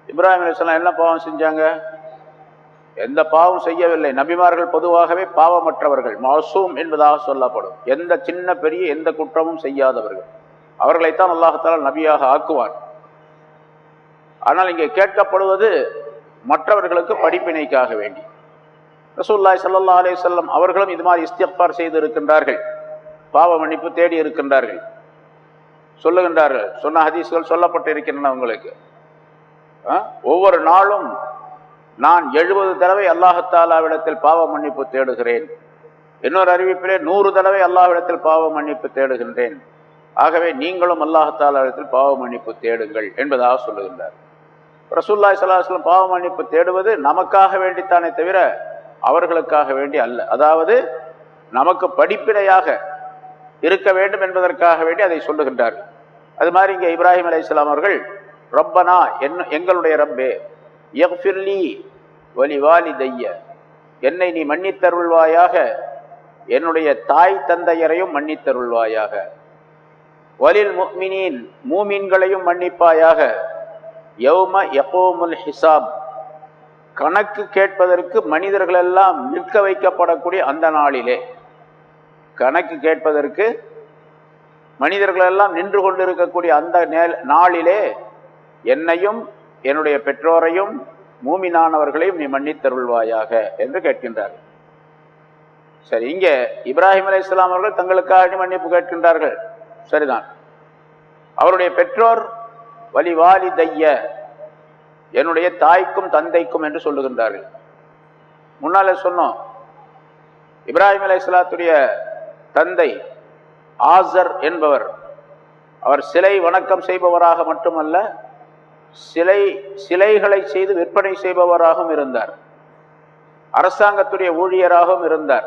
இப்ராஹிம் அலைஹிஸ்ஸலாம் என்ன பாவம் செஞ்சாங்க? எந்த பாவம் செய்யவில்லை. நபிமார்கள் பொதுவாகவே பாவமற்றவர்கள், மாசூம் என்பதாக சொல்லப்படும். எந்த சின்ன பெரிய எந்த குற்றமும் செய்யாதவர்கள், அவர்களைத்தான் அல்லாஹ் தஆலா நபியாக ஆக்குவார். ஆனால் இங்கே கேட்கப்படுவது மற்றவர்களுக்கு படிப்பினைக்காக வேண்டி. ரசூலுல்லாஹி ஸல்லல்லாஹு அலைஹி வஸல்லம் அவர்களும் இது மாதிரி இஸ்திக்பார் செய்து இருக்கின்றார்கள், பாவ மன்னிப்பு தேடி இருக்கின்றார்கள், சொல்லுகின்றார்கள். சொன்ன ஹதீஸ்கள் சொல்லப்பட்டு இருக்கின்றன உங்களுக்கு. ஒவ்வொரு நாளும் நான் 70 தடவை அல்லாஹ் தஆலாவிடத்தில் பாவ மன்னிப்பு தேடுகிறேன். இன்னொரு அறிவிப்பிலே 100 தடவை அல்லாஹ்விடத்தில் பாவ மன்னிப்பு தேடுகின்றேன். ஆகவே நீங்களும் அல்லாஹ் தஆலாவிடத்தில் பாவ மன்னிப்பு தேடுங்கள் என்பதாக சொல்லுகின்றார். ரசூலுல்லாஹி ஸல்லல்லாஹு அலைஹி வஸல்லம் பாவ மன்னிப்பு தேடுவது நமக்காக வேண்டித்தானே தவிர அவர்களுக்காக வேண்டி அல்ல. அதாவது நமக்கு படிப்பினையாக இருக்க வேண்டும் என்பதற்காக வேண்டி அதை சொல்லுகின்றார்கள். அது மாதிரி இங்கே இப்ராஹிம் அலைஹிஸ்ஸலாம் அவர்கள் ரப்பனா எங்களுடைய ரப்பே யக்ஃபிர்லி வலி வாலிதைய என்னை நீ மன்னித்தருள்வாயாக, என்னுடைய தாய் தந்தையரையும் மன்னித்தருள்வாயாக, வலில் முஃமினீன் மூமின்களையும் மன்னிப்பாயாக, யௌம யகூமுல் ஹிசாப் கணக்கு கேட்பதற்கு மனிதர்கள் எல்லாம் நிற்க வைக்கப்படக்கூடிய அந்த நாளிலே, கணக்கு கேட்பதற்கு மனிதர்கள் எல்லாம் நின்று கொண்டிருக்கக்கூடிய அந்த நாளிலே என்னையும் என்னுடைய பெற்றோரையும் மூமினானவர்களையும் நீ மன்னித்தருள்வாயாக என்று கேட்கின்றார்கள். சரி, இங்கே இப்ராஹிம் அலைஹிஸ்ஸலாம் அவர்கள் தங்களுக்காக மன்னிப்பு கேட்கின்றார்கள், சரிதான். அவருடைய பெற்றோர் வலி வாலிதைய என்னுடைய தாய்க்கும் தந்தைக்கும் என்று சொல்லுகின்றார்கள். முன்னாலே சொன்னோம், இப்ராஹிம் அலைஹிஸ்ஸலாத்துடைய தந்தை ஆசர் என்பவர் அவர் சிலை வணக்கம் செய்பவராக மட்டுமல்ல, சிலைகளை செய்து விற்பனை செய்பவராகவும் இருந்தார், அரசாங்கத்துடைய ஊழியராகவும் இருந்தார்,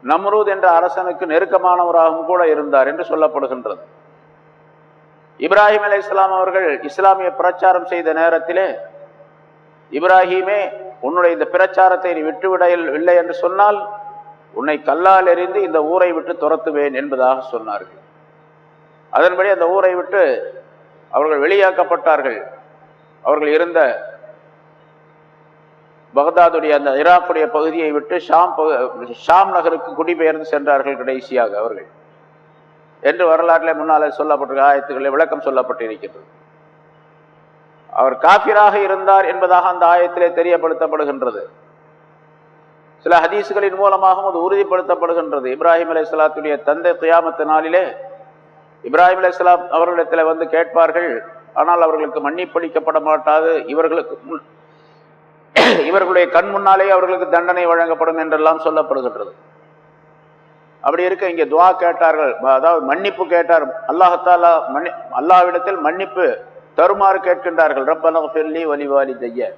நம்ரூத் என்ற அரசனுக்கு நெருக்கமானவராகவும் கூட இருந்தார் என்று சொல்லப்படுகின்றது. இப்ராஹிம் அலைஹிஸ்ஸலாம் அவர்கள் இஸ்லாமிய பிரச்சாரம் செய்த நேரத்திலே, இப்ராஹிமே உன்னுடைய இந்த பிரச்சாரத்தை நீ விட்டுவிடவில்லை என்று சொன்னால் உன்னை கல்லால் எறிந்து இந்த ஊரை விட்டு துரத்துவேன் என்பதாக சொன்னார்கள். அதன்படி அந்த ஊரை விட்டு அவர்கள் வெளியாக்கப்பட்டார்கள். அவர்கள் இருந்த பகதாதுடைய அந்த ஈராக்குடைய பகுதியை விட்டு ஷாம் நகருக்கு குடிபெயர்ந்து சென்றார்கள் கடைசியாக அவர்கள் என்று வரலாற்றில் முன்னாலே சொல்லப்பட்டிருக்க ஆயத்துக்களில் விளக்கம் சொல்லப்பட்டிருக்கின்றது. அவர் காஃபிராக இருந்தார் என்பதாக அந்த ஆயத்திலே தெரியப்படுத்தப்படுகின்றது. சில ஹதீஸ்களின் மூலமாகவும் அது உறுதிப்படுத்தப்படுகின்றது. இப்ராஹிம் அலைஹிஸ்ஸலாத்துடைய தந்தை கியாமத்து நாளிலே இப்ராஹிம் அலைஹிஸ்ஸலாம் அவர்களிடத்தில் வந்து கேட்பார்கள், ஆனால் அவர்களுக்கு மன்னிப்பளிக்கப்பட மாட்டாது, இவர்களுடைய கண் முன்னாலே அவர்களுக்கு தண்டனை வழங்கப்படும் என்றெல்லாம் சொல்லப்படுகின்றது. அப்படி இருக்க இங்கே துவா கேட்டார்கள், அதாவது மன்னிப்பு கேட்டார். அல்லாஹாலா அல்லாஹ்விடத்தில் மன்னிப்பு தருமாறு கேட்கின்றார்கள். ரப்பனா ஃபிர்லி வலி வாலிதைய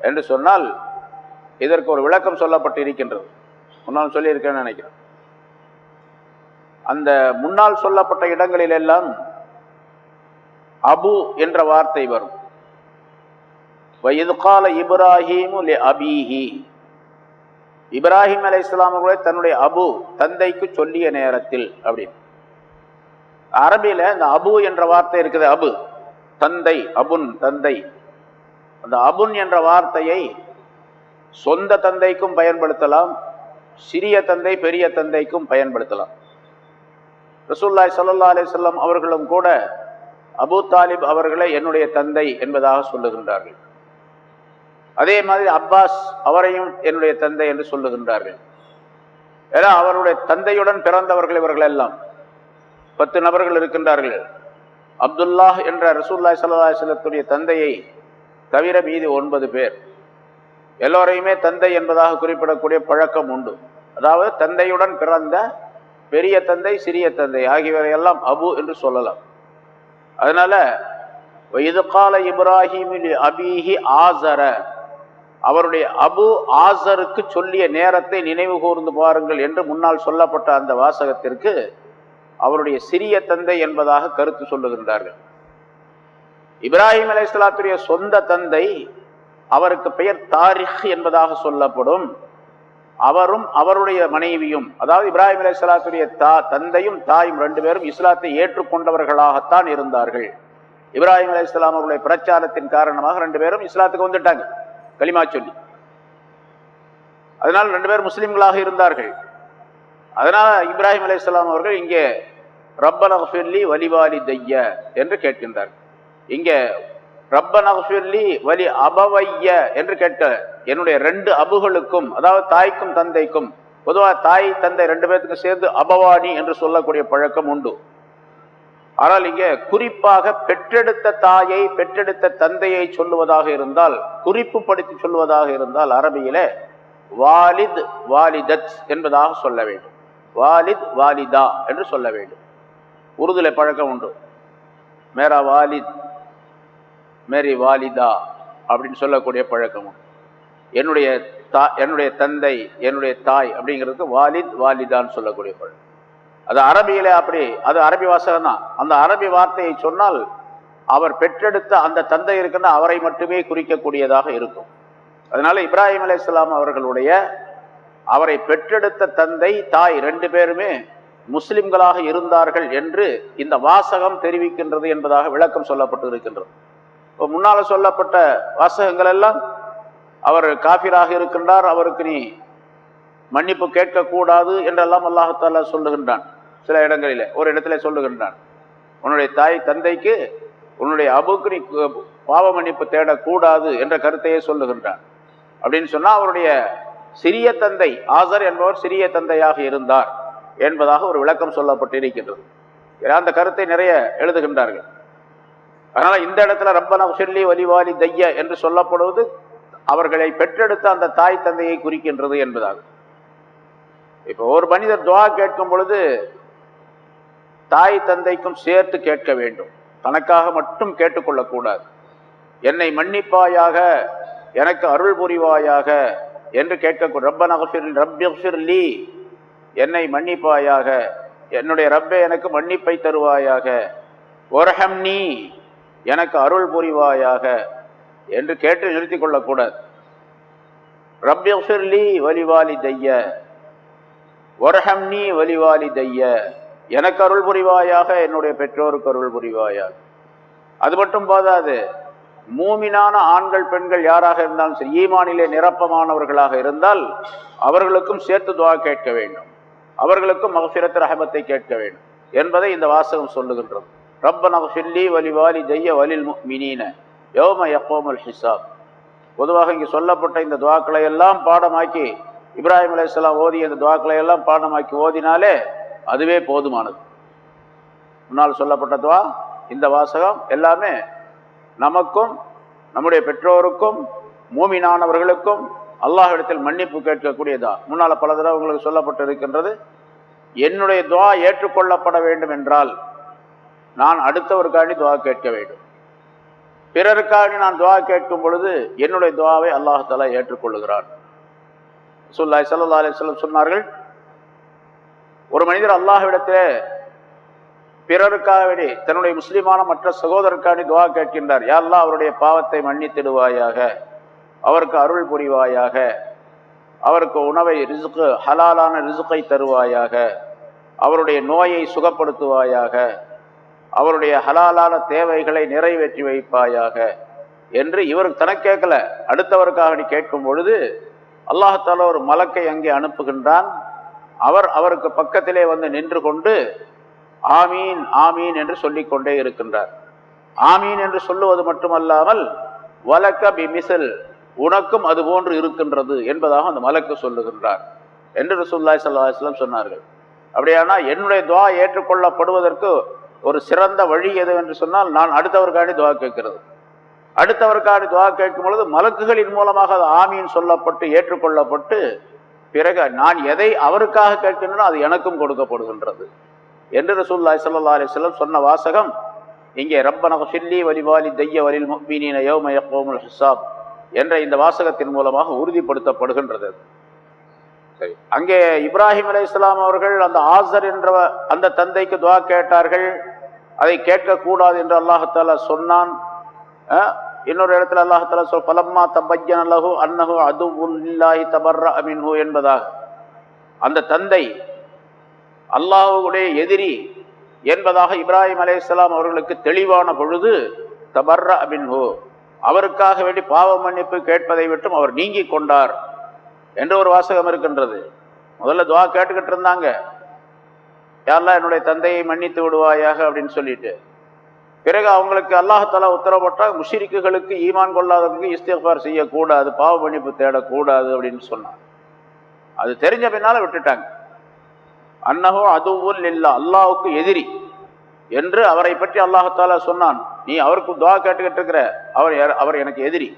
என்று சொன்னால் இதற்கு ஒரு விளக்கம் சொல்லப்பட்டு இருக்கின்றது. முன்னால் சொல்லியிருக்கேன்னு நினைக்கிறேன். அந்த முன்னால் சொல்லப்பட்ட இடங்களில் எல்லாம் அபு என்ற வார்த்தை வரும். வயது கால இப்ராஹிமு லி அபீஹி, இப்ராஹிம் அலைஹிஸ்ஸலாம் அவர்களே தன்னுடைய அபு தந்தைக்கு சொல்லிய நேரத்தில் அப்படின்னு. அரபியில இந்த அபு என்ற வார்த்தை இருக்குது. அபு தந்தை, அபுன் தந்தை. அந்த அபுன் என்ற வார்த்தையை சொந்த தந்தைக்கும் பயன்படுத்தலாம், சிறிய தந்தை பெரிய தந்தைக்கும் பயன்படுத்தலாம். ரசூலுல்லாஹி ஸல்லல்லாஹு அலைஹி வஸல்லம் அவர்களும் கூட அபூ தாலிப் அவர்களை என்னுடைய தந்தை என்பதாக சொல்லுகின்றார்கள். அதே மாதிரி அப்பாஸ் அவரையும் என்னுடைய தந்தை என்று சொல்லுகின்றார்கள். ஏன்னா அவருடைய தந்தையுடன் பிறந்தவர்கள் இவர்கள் எல்லாம் 10 நபர்கள் இருக்கின்றார்கள். அப்துல்லாஹ் என்ற ரசூலுல்லாஹி ஸல்லல்லாஹு அலைஹி வஸல்லத்துடைய தந்தையை தவிர மீதி 9 பேர். எல்லோரையுமே தந்தை என்பதாக குறிப்பிடக்கூடிய பழக்கம் உண்டு. அதாவது தந்தையுடன் பிறந்த பெரிய தந்தை சிறிய தந்தை ஆகியவரை எல்லாம் அபு என்று சொல்லலாம். அதனால இது கால இப்ராஹிம் அபீஹி ஆசர, அவருடைய அபு ஆசருக்கு சொல்லிய நேரத்தை நினைவு கூர்ந்து பாருங்கள் என்று முன்னால் சொல்லப்பட்ட அந்த வாசகத்திற்கு அவருடைய சிறிய தந்தை என்பதாக கருத்து சொல்லுகின்றார்கள். இப்ராஹிம் அலைஹிஸ்ஸலாத்துடைய சொந்த தந்தை, அவருக்கு பெயர் தாரிக் என்பதாக சொல்லப்படும். அவரும் அவருடைய மனைவியும், அதாவது இப்ராஹிம் அலைஹிஸ்ஸலாத்துடைய தந்தையும் தாயும் 2 பேரும் இஸ்லாத்தை ஏற்றுக்கொண்டவர்களாகத்தான் இருந்தார்கள். இப்ராஹிம் அலைஹிஸ்ஸலாம் அவருடைய பிரச்சாரத்தின் காரணமாக 2 பேரும் இஸ்லாத்துக்கு வந்துட்டாங்க கலிமா சொல்லி. அதனால் 2 பேரும் முஸ்லிம்களாக இருந்தார்கள். அதனால் இப்ராஹிம் அலைஹிஸ்ஸலாம் அவர்கள் இங்கே ரப்பனா ஃபிர்லி வலி வாலிதைய என்று கேட்கின்றார். இங்கே ரப்பனா ஃபிர்லி வலி அபவைய என்று கேட்க, என்னுடைய 2 அபுகளுக்கும், அதாவது தாய்க்கும் தந்தைக்கும், பொதுவாக தாய் தந்தை 2 பேருக்கு சேர்ந்து அபவானி என்று சொல்லக்கூடிய பழக்கம் உண்டு. ஆனால் இங்கே குறிப்பாக பெற்றெடுத்த தாயை பெற்றெடுத்த தந்தையை சொல்லுவதாக இருந்தால், குறிப்பு படுத்தி சொல்லுவதாக இருந்தால் அரபியிலே வாலித் வாலிதத் என்பதாக சொல்ல வேண்டும். வாலித் வாலிதா என்று சொல்ல வேண்டும். உருதுல பழக்கம் உண்டு. மேரா வாலித் மேரி வாலிதா அப்படின்னு சொல்லக்கூடிய பழக்கமும். என்னுடைய தந்தை, என்னுடைய தாய் அப்படிங்கிறதுக்கு வாலித் வாலிதான்னு சொல்லக்கூடிய பழக்கம். அது அரபியில அப்படி, அது அரபி வாசகம் தான். அந்த அரபி வார்த்தையை சொன்னால் அவர் பெற்றெடுத்த அந்த தந்தை இருக்குன்னா அவரை மட்டுமே குறிக்கக்கூடியதாக இருக்கும். அதனால இப்ராஹிம் அலைஹிஸ்ஸலாம் அவர்களுடைய அவரை பெற்றெடுத்த தந்தை தாய் 2 பேருமே முஸ்லிம்களாக இருந்தார்கள் என்று இந்த வாசகம் தெரிவிக்கின்றது என்பதாக விளக்கம் சொல்லப்பட்டு இருக்கின்றது. இப்போ முன்னால சொல்லப்பட்ட வாசகங்கள் எல்லாம் அவர் காஃபிராக இருக்கின்றார், அவருக்கு நீ மன்னிப்பு கேட்கக்கூடாது என்றெல்லாம் அல்லாஹ் தஆலா சொல்லுகின்றான். சில இடங்களிலே ஒரு இடத்துல சொல்லுகின்றான், உன்னுடைய தாய் தந்தைக்கு உன்னுடைய அபுக்கு நீ பாவ மன்னிப்பு தேடக்கூடாது என்ற கருத்தையே சொல்லுகின்றான். அப்படின்னு சொன்னா அவருடைய சிறிய தந்தை ஆசர் என்பவர் சிறிய தந்தையாக இருந்தார் என்பதாக ஒரு விளக்கம் சொல்லப்பட்டு இருக்கின்றது. அந்த கருத்தை நிறைய எழுதுகின்றார்கள். அதனால இந்த இடத்துல ரப்பனா ஃபிர்லி வலிவாலி தைய என்று சொல்லப்படுவது அவர்களை பெற்றெடுத்த அந்த தாய் தந்தையை குறிக்கின்றது என்பதாக. இப்போ ஒரு மனிதர் துஆ கேட்கும் பொழுது தாய் தந்தைக்கும் சேர்த்து கேட்க வேண்டும், தனக்காக மட்டும் கேட்டுக்கொள்ளக்கூடாது. என்னை மன்னிப்பாயாக, எனக்கு அருள் புரிவாயாக என்று கேட்க, ரப்பனா ஃபிர்லி என்னை மன்னிப்பாயாக, என்னுடைய ரப்பே எனக்கு மன்னிப்பை தருவாயாக, வர்ஹம்னி எனக்கு அருள் புரிவாயாக என்று கேட்டு நிறுத்தி கொள்ளக்கூடாது. ரப்பிஃபிர்லி வலிவாலிதைய வர்ஹம்னி வலிவாலிதைய, எனக்கு அருள் புரிவாயாக, என்னுடைய பெற்றோருக்கு அருள் புரிவாயாக. அது மட்டும் போதாது, மூமினான ஆண்கள் பெண்கள் யாராக இருந்தாலும் சரி, ஈமானிலே நிரப்பமானவர்களாக இருந்தால் அவர்களுக்கும் சேர்த்து துஆ கேட்க வேண்டும், அவர்களுக்கும் மக்ஃபிரத் ரஹமத்தை கேட்க வேண்டும் என்பதை இந்த வாசகம் சொல்லுகின்றது. ரப்பனா ஃபிர்லி வலிவாலிதைய வலில் முஃமினீன யௌம யகூமுல் ஹிசாப். பொதுவாக இங்கே சொல்லப்பட்ட இந்த துஆக்களை எல்லாம் பாடமாக்கி, இப்ராஹிம் அலைஹிஸ்ஸலாம் ஓதிய இந்த துஆக்களை எல்லாம் பாடமாக்கி ஓதினாலே அதுவே போதுமானது. முன்னால் சொல்லப்பட்ட துஆ, இந்த வாசகம் எல்லாமே நமக்கும் நம்முடைய பெற்றோருக்கும் மூமினானவர்களுக்கும் அல்லாஹ்விடத்தில் மன்னிப்பு கேட்கக்கூடியதா. முன்னால பல தடவை உங்களுக்கு சொல்லப்பட்டு இருக்கின்றது, என்னுடைய துஆ ஏற்றுக்கொள்ளப்பட வேண்டும் என்றால் நான் அடுத்தவருக்காண்டி துஆ கேட்க வேண்டும். பிறருக்காண்டி நான் துஆ கேட்கும் பொழுது என்னுடைய துஆவை அல்லாஹ் தஆலா ஏற்றுக்கொள்ளுகிறான். ரசூலுல்லாஹி ஸல்லல்லாஹு அலைஹி வஸல்லம் சொன்னார்கள், ஒரு மனிதர் அல்லாஹ்விடத்திலே பிறருக்காக வேண்டி தன்னுடைய முஸ்லிமான மற்ற சகோதரருக்காண்டி துஆ கேட்கின்றார். யா அல்லாஹ் அவருடைய பாவத்தை மன்னித்திடுவாயாக, அவருக்கு அருள் புரிவாயாக, அவருக்கு உணவை ரிஸ்க் ஹலாலான ரிஸ்கை தருவாயாக, அவருடைய நோயை சுகப்படுத்துவாயாக, அவருடைய ஹலாலான தேவைகளை நிறைவேற்றி வைப்பாயாக என்று இவர் தனக்கு கேட்கல, அடுத்தவருக்காக நீ கேட்கும் பொழுது அல்லாஹ் தஆலா ஒரு மலக்கை அங்கே அனுப்புகின்றான். அவருக்கு பக்கத்திலே வந்து நின்று கொண்டு ஆமீன் ஆமீன் என்று சொல்லிக் கொண்டே இருக்கின்றார். ஆமீன் என்று சொல்லுவது மட்டுமல்லாமல் வலக்க பிமிஸல், உனக்கும் அது போன்று இருக்கின்றது என்பதாக அந்த மலக்கு சொல்லுகின்றார் என்று ரசூலுல்லாஹி ஸல்லல்லாஹு அலைஹி வஸல்லம் சொன்னார்கள். அப்படியானா என்னுடைய துஆ ஏற்றுக்கொள்ளப்படுவதற்கு ஒரு சிறந்த வழி எது என்று சொன்னால், நான் அடுத்தவருக்காண்டி துஆ கேட்கிறது. அடுத்தவருக்காண்டி துஆ கேட்கும் பொழுது மலக்குகளின் மூலமாக அது ஆமீன் சொல்லப்பட்டு ஏற்றுக்கொள்ளப்பட்டு, பிறகு நான் எதை அவருக்காக கேட்கின்றனோ அது எனக்கும் கொடுக்கப்படுகின்றது என்று ரசூலுல்லாஹி ஸல்லல்லாஹு அலைஹி வஸல்லம் சொன்ன வாசகம் இங்கே ரப்பனா ஃபிர்லி வலிவாலிதைய வலில் முஃமினீன யௌம யகூமுல் ஹிசாப் என்ற இந்த வாசகத்தின் மூலமாக உறுதிப்படுத்தப்படுகின்றது. சரி, அங்கே இப்ராஹிம் அலைஹிஸ்ஸலாம் அவர்கள் அந்த ஆசர் என்ற அந்த தந்தைக்கு துஆ கேட்டார்கள். அதை கேட்கக்கூடாது என்று அல்லாஹ் தஆலா சொன்னான். இன்னொரு இடத்துல அல்லாஹ் தஆலா ஃபலம்மா தபய்யன லஹு அன்னஹு அதுவுன் லில்லாஹி தபர்ரஅ மின்ஹு என்பதாக, அந்த தந்தை அல்லாஹ்வுடைய எதிரி என்பதாக இப்ராஹிம் அலைஹிஸ்ஸலாம் அவர்களுக்கு தெளிவான பொழுது தபர்ரஅ மின்ஹு, அவருக்காக வேண்டி பாவ மன்னிப்பு கேட்பதை விட்டும் அவர் நீங்கி கொண்டார் என்று ஒரு வாசகம் இருக்கின்றது. முதல்ல துஆ கேட்டுக்கிட்டு இருந்தாங்க, யா அல்லாஹ் என்னுடைய தந்தையை மன்னித்து விடுவாயாக அப்படின்னு சொல்லிட்டு, பிறகு அவங்களுக்கு அல்லாஹ் தஆலா உத்தரவுப்பட்டால் முஷ்ரிக்குகளுக்கு ஈமான் கொள்ளாதவங்களுக்கு இஸ்திக்ஃபார் செய்யக்கூடாது, பாவ மன்னிப்பு தேடக்கூடாது அப்படின்னு சொன்னாங்க. அது தெரிஞ்ச பின்னால விட்டுட்டாங்க. அன்னஹு அதுவுல் லில்லாஹ், அல்லாஹ்வுக்கு எதிரி என்று அவரை பற்றி அல்லாஹ் தஆலா சொன்னான். நீ அவருக்கு துஆ கேட்டுக்கிட்டு இருக்கிற, அவர் எனக்கு எதிரி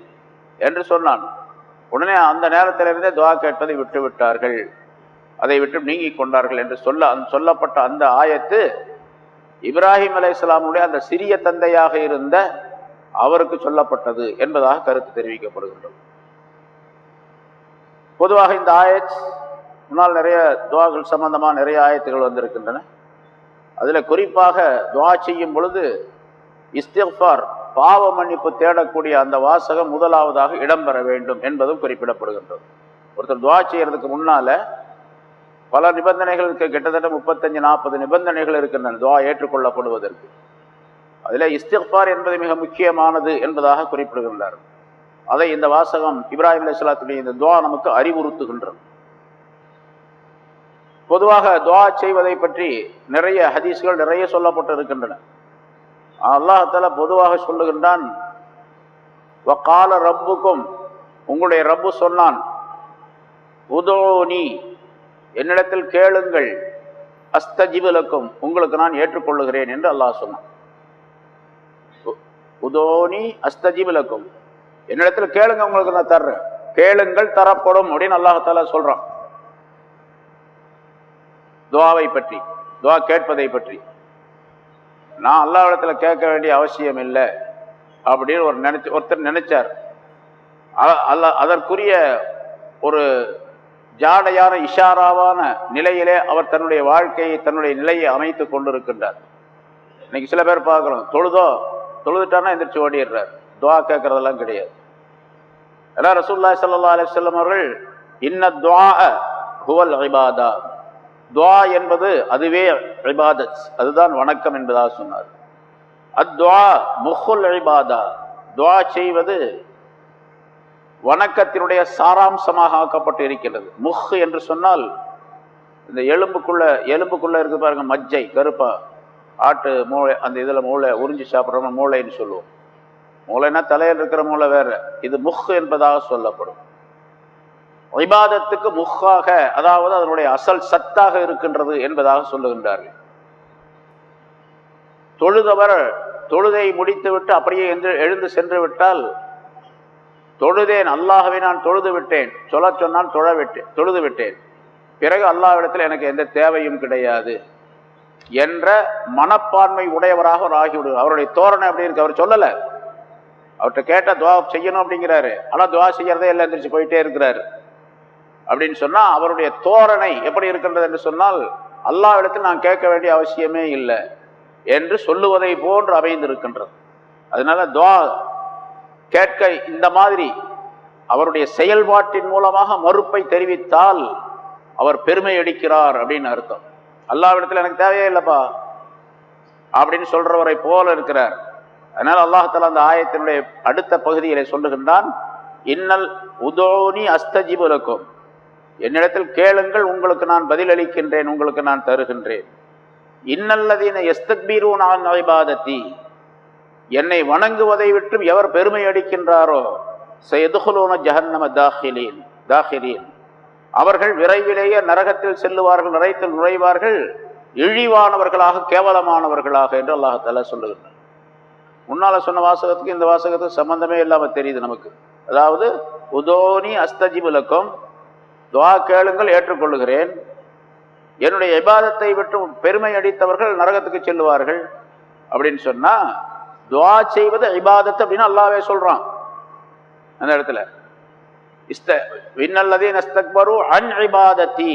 என்று சொன்னான். உடனே அந்த நேரத்திலிருந்தே துஆ கேட்பதை விட்டு விட்டார்கள், அதை விட்டு நீங்கி கொண்டார்கள் என்று சொல்லப்பட்ட அந்த ஆயத்து இப்ராஹிம் அலைஹிஸ்ஸலாமுடைய அந்த சிறிய தந்தையாக இருந்த அவருக்கு சொல்லப்பட்டது என்பதாக கருத்து தெரிவிக்கப்படுகின்றது. பொதுவாக இந்த ஆயத் முன்னால் நிறைய துவாக்கள் சம்பந்தமாக நிறைய ஆயத்துகள் வந்திருக்கின்றன. அதில் குறிப்பாக துவா செய்யும் பொழுது இஸ்திக்ஃபார், பாவ மன்னிப்பு தேடக்கூடிய அந்த வாசகம் முதலாவதாக இடம்பெற வேண்டும் என்பதும் குறிப்பிடப்படுகின்றது. ஒருத்தர் துவா செய்யறதுக்கு முன்னால பல நிபந்தனைகளுக்கு, கிட்டத்தட்ட 35-40 நிபந்தனைகள் இருக்கின்றன துவா ஏற்றுக்கொள்ளப்படுவதற்கு. அதில் இஸ்திக்ஃபார் என்பது மிக முக்கியமானது என்பதாக குறிப்பிடுகின்றார். அதை இந்த வாசகம் இப்ராஹிம் அலைஹிஸ்ஸலாத்துடைய இந்த துவா நமக்கு அறிவுறுத்துகின்றது. பொதுவாக துவா செய்வதை பற்றி நிறைய ஹதீஸ்கள் நிறைய சொல்லப்பட்டு இருக்கின்றன. அல்லாஹ் தஆலா பொதுவாக சொல்லுகின்றான், வகால ரப்புக்கும், உங்களுடைய ரப்பு சொன்னான், உதூனி, என்னிடத்தில் கேளுங்கள், அஸ்தஜிபு லக்கும், உங்களுக்கு நான் ஏற்றுக்கொள்ளுகிறேன் என்று அல்லாஹ் சொன்னான். உதூனி அஸ்தஜிபு லக்கும், என்னிடத்தில் கேளுங்க, உங்களுக்கு நான் தர்றேன், கேளுங்கள் தரப்படும் அப்படின்னு அல்லாஹ் தஆலா சொல்றான். துவாவை பற்றி, துவா கேட்பதை பற்றி. நான் அல்லாஹ்விடத்துல கேட்க வேண்டிய அவசியம் இல்லை அப்படின்னு ஒருத்தர் நினைச்சார். அதற்குரிய ஒரு ஜாடையான இஷாராவான நிலையிலே அவர் தன்னுடைய வாழ்க்கையை, தன்னுடைய நிலையை அமைத்து கொண்டிருக்கின்றார். இன்னைக்கு சில பேர் பார்க்கிறோம், தொழுதுட்டானா எந்திரிச்சு ஓடிடுறார், துவா கேட்கறதெல்லாம் கிடையாது. எல்லாம் ரசூலுல்லாஹி ஸல்லல்லாஹு அலைஹி வஸல்லம் அவர்கள் இன்ன துஆ ஹுவல் இபாதா, துவா என்பது அதுவே இபாதத், அதுதான் வணக்கம் என்பதாக சொன்னார். அத்வா முஹுல் இபாதா, துவா செய்வது வணக்கத்தினுடைய சாராம்சமாக ஆக்கப்பட்டு இருக்கின்றது. முஹ் என்று சொன்னால் இந்த எலும்புக்குள்ள இருக்கு பாருங்க, மஜ்ஜை, கருப்பா, ஆட்டு மூளை, அந்த இதில் மூளை உறிஞ்சி சாப்பிட்றோம், மூளைன்னு சொல்லுவோம். மூளைன்னா தலையில் இருக்கிற மூளை வேற, இது முஹ் என்பதாக சொல்லப்படும். இபாதத்துக்கு முஹாக, அதாவது அதனுடைய அசல் சத்தாக இருக்கின்றது என்பதாக சொல்லுகின்றார்கள். தொழுதவர் தொழுதை முடித்துவிட்டு அப்படியே எழுந்து சென்று விட்டால், தொழுதேன், அல்லாஹ்வை நான் தொழுது விட்டேன், சொல்ல சொன்னால் தொழுது விட்டேன், பிறகு அல்லாஹ்விடத்தில் எனக்கு எந்த தேவையும் கிடையாது என்ற மனப்பான்மை உடையவராக அவர் ஆகிவிடுவார். அவருடைய தோரணை அப்படி இருக்கு. அவர் சொல்லல, அவர்கிட்ட கேட்ட துவா செய்யணும் அப்படிங்கிறாரு, ஆனால் துவா செய்யறதே எல்லாம் எந்திரிச்சு போயிட்டே இருக்கிறாரு அப்படின்னு சொன்னா அவருடைய தோரணை எப்படி இருக்கின்றது என்று சொன்னால், அல்லாஹ்விடத்தில் நான் கேட்க வேண்டிய அவசியமே இல்லை என்று சொல்லுவதை போன்று அமைந்திருக்கின்றது. அதனால துவா கேட்க இந்த மாதிரி அவருடைய செயல்பாட்டின் மூலமாக மறுப்பை தெரிவித்தால் அவர் பெருமை அடிக்கிறார் அப்படின்னு அர்த்தம். அல்லாஹ்விடத்தில் எனக்கு தேவையே இல்லைப்பா அப்படின்னு சொல்றவரை போல இருக்கிறார். அதனால அல்லாஹ் தஆலா அந்த ஆயத்தினுடைய அடுத்த பகுதியிலே சொல்லுகின்றான், இன்னல் உதூனி அஸ்தஜிபு லக்கும், என்னிடத்தில் கேளுங்கள், உங்களுக்கு நான் பதிலளிக்கின்றேன், உங்களுக்கு நான் தருகின்றேன். இன்னல்லதீன யஸ்தக்பீரூன அன் இபாதத்தி, என்னை வணங்குவதை விட்டு எவர் பெருமை அடிக்கின்றாரோ, சயதுகுலூன ஜஹன்னம தாஹிரீன், அவர்கள் விரைவிலேயே நரகத்தில் செல்லுவார்கள், நரகத்தில் நுழைவார்கள், இழிவானவர்களாக, கேவலமானவர்களாக என்று அல்லாஹ் தஆலா சொல்லுகின்றார். முன்னால சொன்ன வாசகத்துக்கு இந்த வாசகத்துக்கு சம்பந்தமே இல்லாம தெரியுது நமக்கு. அதாவது உதூனி அஸ்தஜிபு லக்கும், துவா கேளுங்கள் ஏற்றுக்கொள்ளுகிறேன், என்னுடைய இபாதத்தை விட்டு பெருமை அடித்தவர்கள் நரகத்துக்கு செல்லுவார்கள் அப்படின்னு சொன்னா, துவா செய்வது இபாதத் அப்படின்னு அல்லாஹ்வே சொல்றான் அந்த இடத்துல. இன்னல்லதீன இஸ்தக்பரு அன் இபாதத்தி,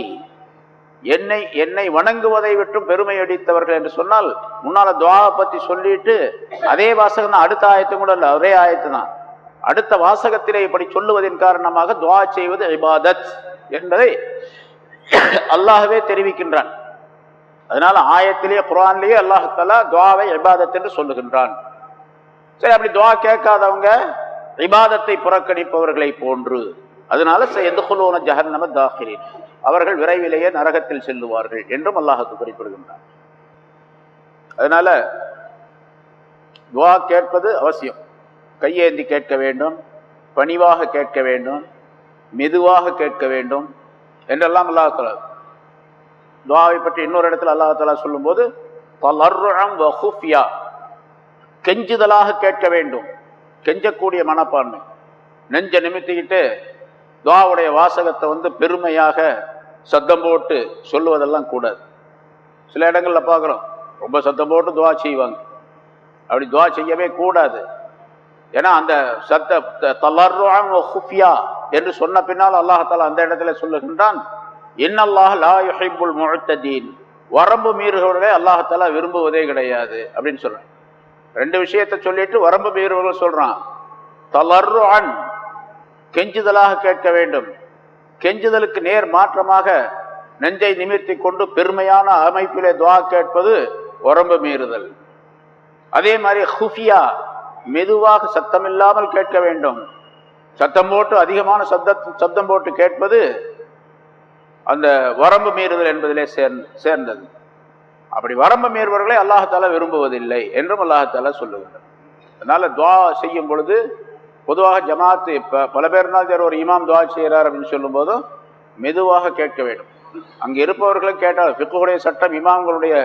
என்னை வணங்குவதை விட்டு பெருமை அடித்தவர்கள் என்று சொன்னால், முன்னால துவாவை பத்தி சொல்லிட்டு அதே வாசகம் தான், அடுத்த ஆயத்து கூட இல்லை, ஒரே ஆயத்து தான். அடுத்த வாசகத்திலே இப்படி சொல்லுவதன் காரணமாக துவா செய்வது இபாதத் என்பதை அல்லாஹ்வே தெரிவிக்கின்றான். அதனால ஆயத்திலேயே, குர்ஆனிலேயே அல்லாஹ் தஆலா துவாவை இபாதத் என்று சொல்லுகின்றான். சரி, அப்படி துவா கேட்காதவங்க இபாதத்தை புறக்கணிப்பவர்களை போன்று, அதனால சயதுகுலூன ஜஹன்னம தாஹிரீன், அவர்கள் விரைவிலேயே நரகத்தில் செல்லுவார்கள் என்றும் அல்லாஹ் குறிப்பிடுகின்றான். அதனால துவா கேட்பது அவசியம். கையேந்தி கேட்க வேண்டும், பணிவாக கேட்க வேண்டும், மெதுவாக கேட்க வேண்டும் என்றெல்லாம் அல்லாஹ் தஆலா துஆவை பற்றி இன்னொரு இடத்துல அல்லாஹ் தஆலா சொல்லும்போது, தலர்ருஅம் வ குஃபியா, கெஞ்சுதலாக கேட்க வேண்டும், கெஞ்சக்கூடிய மனப்பான்மை. நெஞ்ச நிமித்திக்கிட்டு துஆவுடைய வாசகத்தை பெருமையாக சத்தம் போட்டு சொல்லுவதெல்லாம் கூடாது. சில இடங்களில் பார்க்குறோம், ரொம்ப சத்தம் போட்டு துவா செய்வாங்க. அப்படி துவா செய்யவே கூடாது. ஏன்னா அந்த தலர்ருஅன் வ குஃபியா என்று சொன்ன பின்னால் அல்லாஹ் அந்த இடத்துல சொல்லுகின்றான், இன்னல்லாஹ் லா யுஹிப்புல் முஅத்ததீன், வரம்பு மீறுகிறவர்களை அல்லாஹ் விரும்புவதே கிடையாது அப்படின்னு சொல்றான். ரெண்டு விஷயத்தை சொல்லிட்டு வரம்பு மீறுவர்கள் சொல்றான். தலர்ருஅன், கெஞ்சுதலாக கேட்க வேண்டும். கெஞ்சுதலுக்கு நேர் மாற்றமாக நெஞ்சை நிமிர்த்தி கொண்டு பெருமையான அமைப்பிலே துஆ கேட்பது வரம்பு மீறுதல். அதே மாதிரி குஃபியா, மெதுவாக சத்தம் இல்லாமல் கேட்க வேண்டும். சத்தம் போட்டு அதிகமான சப்தம் போட்டு கேட்பது அந்த வரம்பு மீறுதல் என்பதிலே சேர்ந்தது. அப்படி வரம்பு மீறுவர்களை அல்லாஹ் விரும்புவதில்லை என்றும் அல்லாஹ் சொல்லுகின்றார். அதனால துஆ செய்யும் பொழுது பொதுவாக ஜமாத்து பல பேர்னால் ஒரு இமாம் துஆ செய்கிறார் அப்படின்னு சொல்லும் போதும் மெதுவாக கேட்க வேண்டும். அங்கே இருப்பவர்களும் கேட்டால் ஃபிக்ஹுடைய சட்டம், இமாம்களுடைய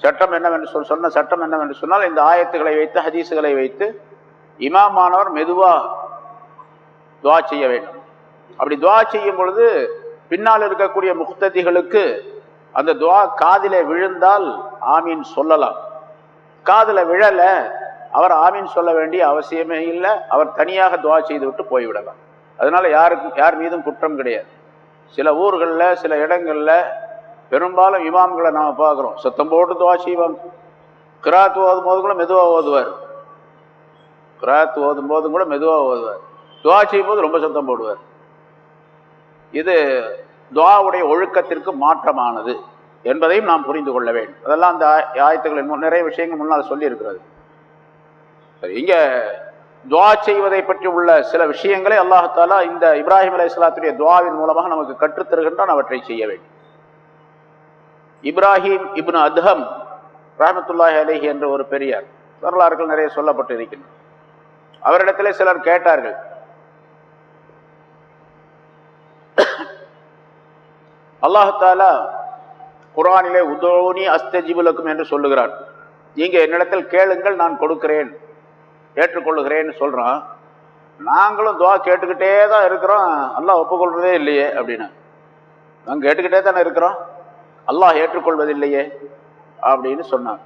சட்டம் என்னவென்று சொன்ன சட்டம் என்னவென்று சொன்னால், இந்த ஆயத்துக்களை வைத்து ஹதீஸுகளை வைத்து இமாமானவர் மெதுவாக துஆ செய்ய வேண்டும். அப்படி துஆ செய்யும் பொழுது பின்னால் இருக்கக்கூடிய முக்ததிகளுக்கு அந்த துஆ காதிலே விழுந்தால் ஆமீன் சொல்லலாம். காதில் விழல அவர் ஆமீன் சொல்ல வேண்டிய அவசியமே இல்லை. அவர் தனியாக துஆ செய்து விட்டு போய்விடலாம். அதனால யார் மீதும் குற்றம் கிடையாது. சில ஊர்களில் சில இடங்களில் பெரும்பாலும் இமாம்களை நாம் பார்க்குறோம், சத்தம் போட்டு துஆ செய்வாங்க. கிராத் ஓதும் போது கூட மெதுவாக ஓதுவார். கிராத் ஓதும் போதும் கூட மெதுவாக ஓதுவார். துஆ செய்யும் போது ரொம்ப சத்தம் போடுவார். இது துஆவுடைய ஒழுக்கத்திற்கு மாற்றமானது என்பதையும் நாம் புரிந்து கொள்ள வேண்டும். அதெல்லாம் அந்த ஆயத்துக்களின் நிறைய விஷயங்கள் முன்னால் சொல்லி இருக்கிறது. சரி, இங்க துஆ செய்வதை பற்றி உள்ள சில விஷயங்களை அல்லாஹ் தஆலா இந்த இப்ராஹிம் அலைஹிஸ்ஸலாத்துடைய துஆவின் மூலமாக நமக்கு கற்றுத்தருகின்றான். அவற்றை செய்ய வேண்டும். இப்ராஹிம் இப்னு அத்ஹம் ரஹ்மத்துல்லாஹி அலைஹி என்ற ஒரு பெரியார், வரலாறுகள் நிறைய சொல்லப்பட்டு இருக்கின்றன. அவரிடத்திலே சிலர் கேட்டார்கள், அல்லாஹ் தஆலா குர்ஆனிலே உதூனி அஸ்தஜிபு லக்கும் என்று சொல்லுகிறான். நீங்க என்னிடத்தில் கேளுங்கள், நான் கொடுக்கிறேன், ஏற்றுக்கொள்ளுகிறேன்னு சொல்றான். நாங்களும் துஆ கேட்டுக்கிட்டே தான் இருக்கிறோம், அல்லாஹ் ஒப்புக்கொள்வதே இல்லையே அப்படின்னு. நாங்கள் கேட்டுக்கிட்டே தானே இருக்கிறோம், அல்லாஹ் ஏற்றுக்கொள்வதில்லையே அப்படின்னு சொன்னாங்க.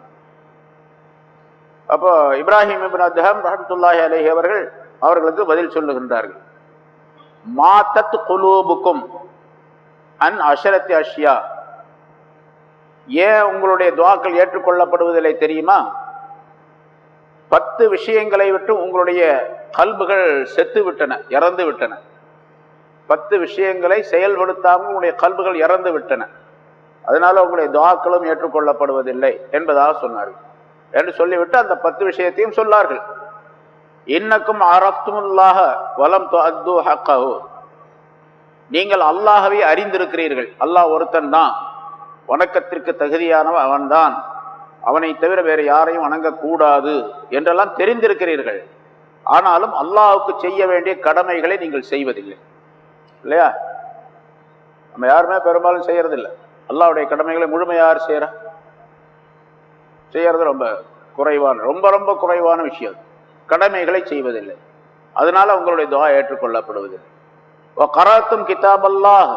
அப்போ இப்ராஹிம் இப்னு அத்ஹம் ரஹ்மத்துல்லாஹி அலைஹி அவர்களுக்கு பதில் சொல்லுகின்றார்கள், மாத்தத் குலூபுக்கும் அன் அஷரத்தி அஷ்யா, ஏன் உங்களுடைய துஆக்கள் ஏற்றுக்கொள்ளப்படுவதில்லை தெரியுமா? 10 விஷயங்களை விட்டு உங்களுடைய கல்புகள் செத்து விட்டன, இறந்து விட்டன. 10 விஷயங்களை செயல்படுத்தாமல் உங்களுடைய கல்புகள் இறந்து விட்டன. அதனால உங்களுடைய துஆக்களும் ஏற்றுக்கொள்ளப்படுவதில்லை என்பதாக சொன்னார்கள் என்று சொல்லிவிட்டு அந்த 10 விஷயத்தையும் சொன்னார்கள். இன்னக்கும் அரஃப்துமுல்லாஹ வலம் துஅத்து ஹக்கஹு, நீங்கள் அல்லாஹ்வை அறிந்திருக்கிறீர்கள், அல்லாஹ் ஒருத்தன் தான், வணக்கத்திற்கு தகுதியானவன் அவன்தான், அவனை தவிர வேறு யாரையும் வணங்கக்கூடாது என்றெல்லாம் தெரிந்திருக்கிறீர்கள். ஆனாலும் அல்லாஹ்வுக்கு செய்ய வேண்டிய கடமைகளை நீங்கள் செய்வதில்லை. இல்லையா? நம்ம யாருமே பெரும்பாலும் செய்யறதில்லை. அல்லாஹ்வுடைய கடமைகளை முழுமையார் செய்யறது ரொம்ப குறைவான, ரொம்ப ரொம்ப குறைவான விஷயம். கடமைகளை செய்வதில்லை. அதனால உங்களுடைய துஆ ஏற்றுக்கொள்ளப்படுவதில்லை. கராத்தும் கிதாப் அல்லாஹ்,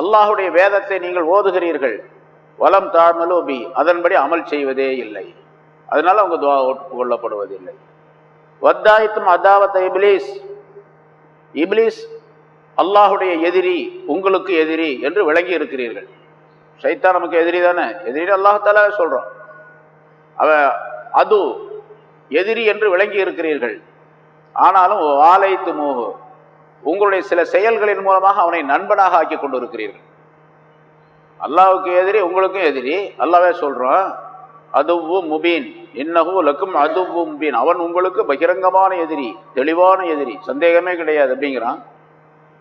அல்லாஹுடைய வேதத்தை நீங்கள் ஓதுகிறீர்கள், வலம் தாமலு பி, அதன்படி அமல் செய்வதே இல்லை. அதனால உங்க துஆ ஒப்புக்கொள்ளப்படுவதில்லை. வத்தாயித்தும் அதாவத் இப்லீஸ், இப்லீஸ் அல்லாஹுடைய எதிரி, உங்களுக்கு எதிரி என்று விளங்கி இருக்கிறீர்கள். ஷைத்தான் நமக்கு எதிரி தானே, எதிரி அல்லாஹ் தஆலா சொல்றோம். அது எதிரி என்று விளங்கி இருக்கிறீர்கள். ஆனாலும் வாலைத்து மோகு, உங்களுடைய சில செயல்களின் மூலமாக அவனை நண்பனாக ஆக்கி கொண்டு இருக்கிறீர்கள். அல்லாஹ்வுக்கு எதிரி, உங்களுக்கும் எதிரி. அல்லாஹ்வே சொல்றான், அதுவு முபீன் இன்னஹு லக்கும் அதுவு முபீன், அவன் உங்களுக்கு பகிரங்கமான எதிரி, தெளிவான எதிரி, சந்தேகமே கிடையாது அப்படிங்கிறான்.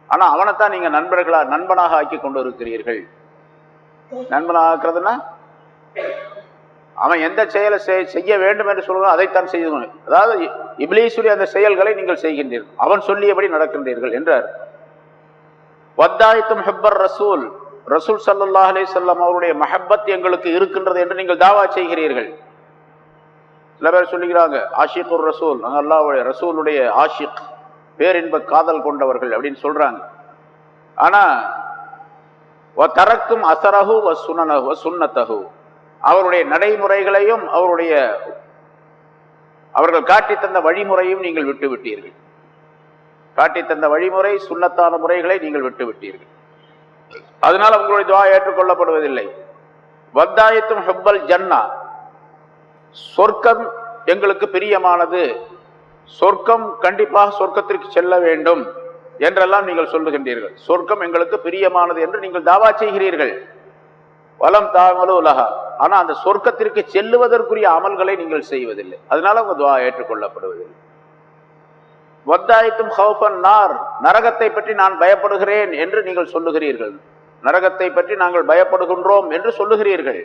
ஆனா அவனைத்தான் நீங்க நண்பனாக ஆக்கி கொண்டு இருக்கிறீர்கள். நண்பனாக ஆக்குறதுன்னா அவன் எந்த செயலை செய்ய வேண்டும் என்று சொல்கிறான் அதைத்தான் செய்யணும். அதாவது இப்லீசுடைய அந்த செயல்களை நீங்கள் செய்கின்றீர்கள், அவன் சொல்லியபடி நடக்கின்றீர்கள் என்றார். வத்தாயித்தும் ஹிப்பர் ரசூல், ரசூல் ஸல்லல்லாஹு அலைஹி வஸல்லம் அவருடைய மஹப்பத் எங்களுக்கு இருக்கின்றது என்று நீங்கள் தாவா செய்கிறீர்கள். சில பேர் சொல்லுகிறாங்க ஆஷிகுர் ரசூல், நாங்கள் அல்லாஹ்வுடைய ரசூலுடைய ஆஷிக், பேரின்ப காதல் கொண்டவர்கள் அப்படின்னு சொல்றாங்க. ஆனா தரக்கும் அசரஹு வ சுன்னத்தஹு, அவருடைய நடைமுறைகளையும் அவருடைய அவர்கள் காட்டி தந்த வழிமுறையும் நீங்கள் விட்டு விட்டீர்கள். காட்டி தந்த வழிமுறை சுன்னத்தான முறைகளை நீங்கள் விட்டு விட்டீர்கள். அதனால் உங்களுடைய துஆ ஏற்றுக்கொள்ளப்படுவதில்லை. வத்தாயத்தும் ஹுப்பல் ஜன்னா, சொர்க்கம் எங்களுக்கு பிரியமானது, சொர்க்கம் கண்டிப்பாக சொர்க்கத்திற்கு செல்ல வேண்டும் என்றெல்லாம் நீங்கள் சொல்லுகின்றீர்கள். சொர்க்கம் எங்களுக்கு பிரியமானது என்று நீங்கள் தாவா செய்கிறீர்கள். வலம் தாமலு உலகா, ஆனா அந்த சொர்க்கத்திற்கு செல்லுவதற்குரிய அமல்களை நீங்கள் செய்வதில்லை. அதனால உங்க துஆ ஏற்றுக்கொள்ளப்படுவதில்லை. வத்தாயத்தும் ஹௌஃபன் நார், நரகத்தை பற்றி நான் பயப்படுகிறேன் என்று நீங்கள் சொல்லுகிறீர்கள். நரகத்தை பற்றி நாங்கள் பயப்படுகின்றோம் என்று சொல்லுகிறீர்கள்.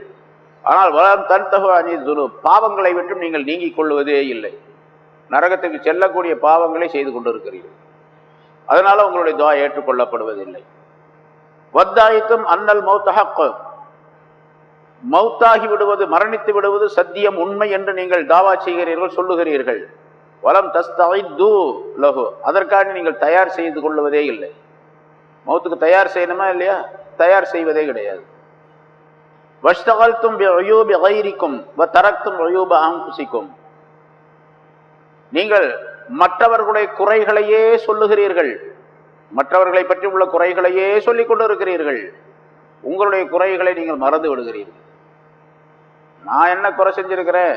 ஆனால் வலம் தன்தஹு அனி துனூப், பாவங்களை விட்டும் நீங்கள் நீங்கிக் கொள்வதே இல்லை. நரகத்துக்கு செல்லக்கூடிய பாவங்களை செய்து கொண்டிருக்கிறீர்கள். அதனால உங்களுடைய துஆ ஏற்றுக்கொள்ளப்படுவதில்லை. வத்தாயித்தும் அன்னல் மௌத் ஹக், மௌத்தாகி விடுவது, மரணித்து விடுவது சத்தியம், உண்மை என்று நீங்கள் தாவா செய்கிறீர்கள், சொல்லுகிறீர்கள். வலம் தஸ்தஇது லஹு, அதற்காக நீங்கள் தயார் செய்து கொள்வதே இல்லை. மௌத்துக்கு தயார் செய்யணுமா இல்லையா? தயார் செய்வதே கிடையாது. வஷ்தகல்தும் பிஉயூபி கைரிக்கும் வதரக்தும் உயூப அன்ஃபுசிக்கும், நீங்கள் மற்றவர்களுடைய குறைகளையே சொல்லுகிறீர்கள், மற்றவர்களை பற்றி உள்ள குறைகளையே சொல்லிக் கொண்டிருக்கிறீர்கள். உங்களுடைய குறைகளை நீங்கள் மறந்து விடுகிறீர்கள். நான் என்ன குறை செஞ்சிருக்கிறேன்,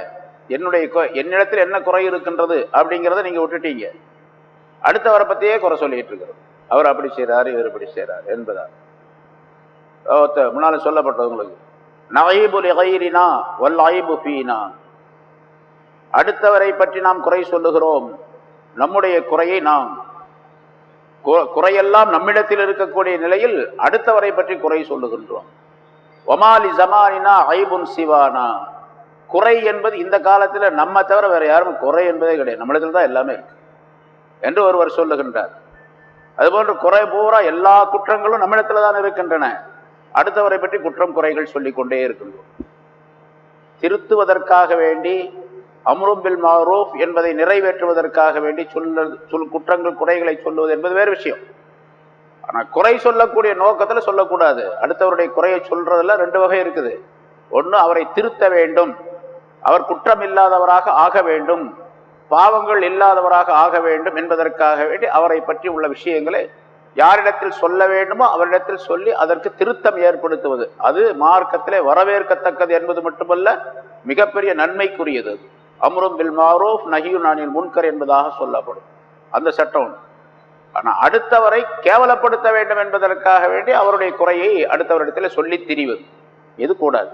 என்னிடத்தில் என்ன குறை இருக்கின்றது அப்படிங்கிறத நீங்க விட்டுட்டீங்க. அடுத்தவரை பத்தியே குறை சொல்லிட்டு இருக்கிறோம். அவர் அப்படி செய்றாரு, இவர் இப்படி செய்றாரு என்பதா முன்னால சொல்லப்பட்டது உங்களுக்கு. நகைபு லிகைரினா வல் ஐபு ஃபீனா, அடுத்தவரை பற்றி நாம் குறை சொல்லுகிறோம், நம்முடைய குறையை நாம், குறையெல்லாம் நம்மிடத்தில் இருக்கக்கூடிய நிலையில் அடுத்தவரை பற்றி குறை சொல்லுகின்றோம். ஒமாலி ஜமானினா ஐபுன் சிவானா, குறை என்பது இந்த காலத்தில் நம்ம தவிர வேற யாரும் குறை என்பதே கிடையாது, நம்மிடத்தில் தான் எல்லாமே இருக்கு என்று ஒருவர் சொல்லுகின்றார். அதுபோன்று குறை பூரா எல்லா குற்றங்களும் நம்மிடத்தில் தான் இருக்கின்றன. அடுத்தவரை பற்றி குற்றம் குறைகள் சொல்லிக் கொண்டே இருக்கின்றோம். திருத்துவதற்காக வேண்டி, அம்ரும் பில் மஅரூஃப் என்பதை நிறைவேற்றுவதற்காக வேண்டி குற்றங்கள் குறைகளை சொல்லுவது என்பது வேறு விஷயம். ஆனால் குறை சொல்லக்கூடிய நோக்கத்தில் சொல்லக்கூடாது. அடுத்தவருடைய குறையை சொல்றதுல ரெண்டு வகை இருக்குது. ஒன்று, அவரை திருத்த வேண்டும், அவர் குற்றம் இல்லாதவராக ஆக வேண்டும், பாவங்கள் இல்லாதவராக ஆக வேண்டும் என்பதற்காக வேண்டி அவரை பற்றி உள்ள விஷயங்களை யாரிடத்தில் சொல்ல வேண்டுமோ அவரிடத்தில் சொல்லி அதற்கு திருத்தம் ஏற்படுத்துவது, அது மார்க்கத்திலே வரவேற்கத்தக்கது என்பது மட்டுமல்ல, மிகப்பெரிய நன்மைக்குரியது. அம்ரும் பில் மஅரூஃப் நஹியுன் அனில் முன்கர் என்பதாக சொல்லப்படும் அந்த சட்டம். ஆனால் அடுத்தவரை கேவலப்படுத்த வேண்டும் என்பதற்காக வேண்டி அவருடைய குறையை அடுத்தவரிடத்தில் சொல்லி திரிவது இது கூடாது.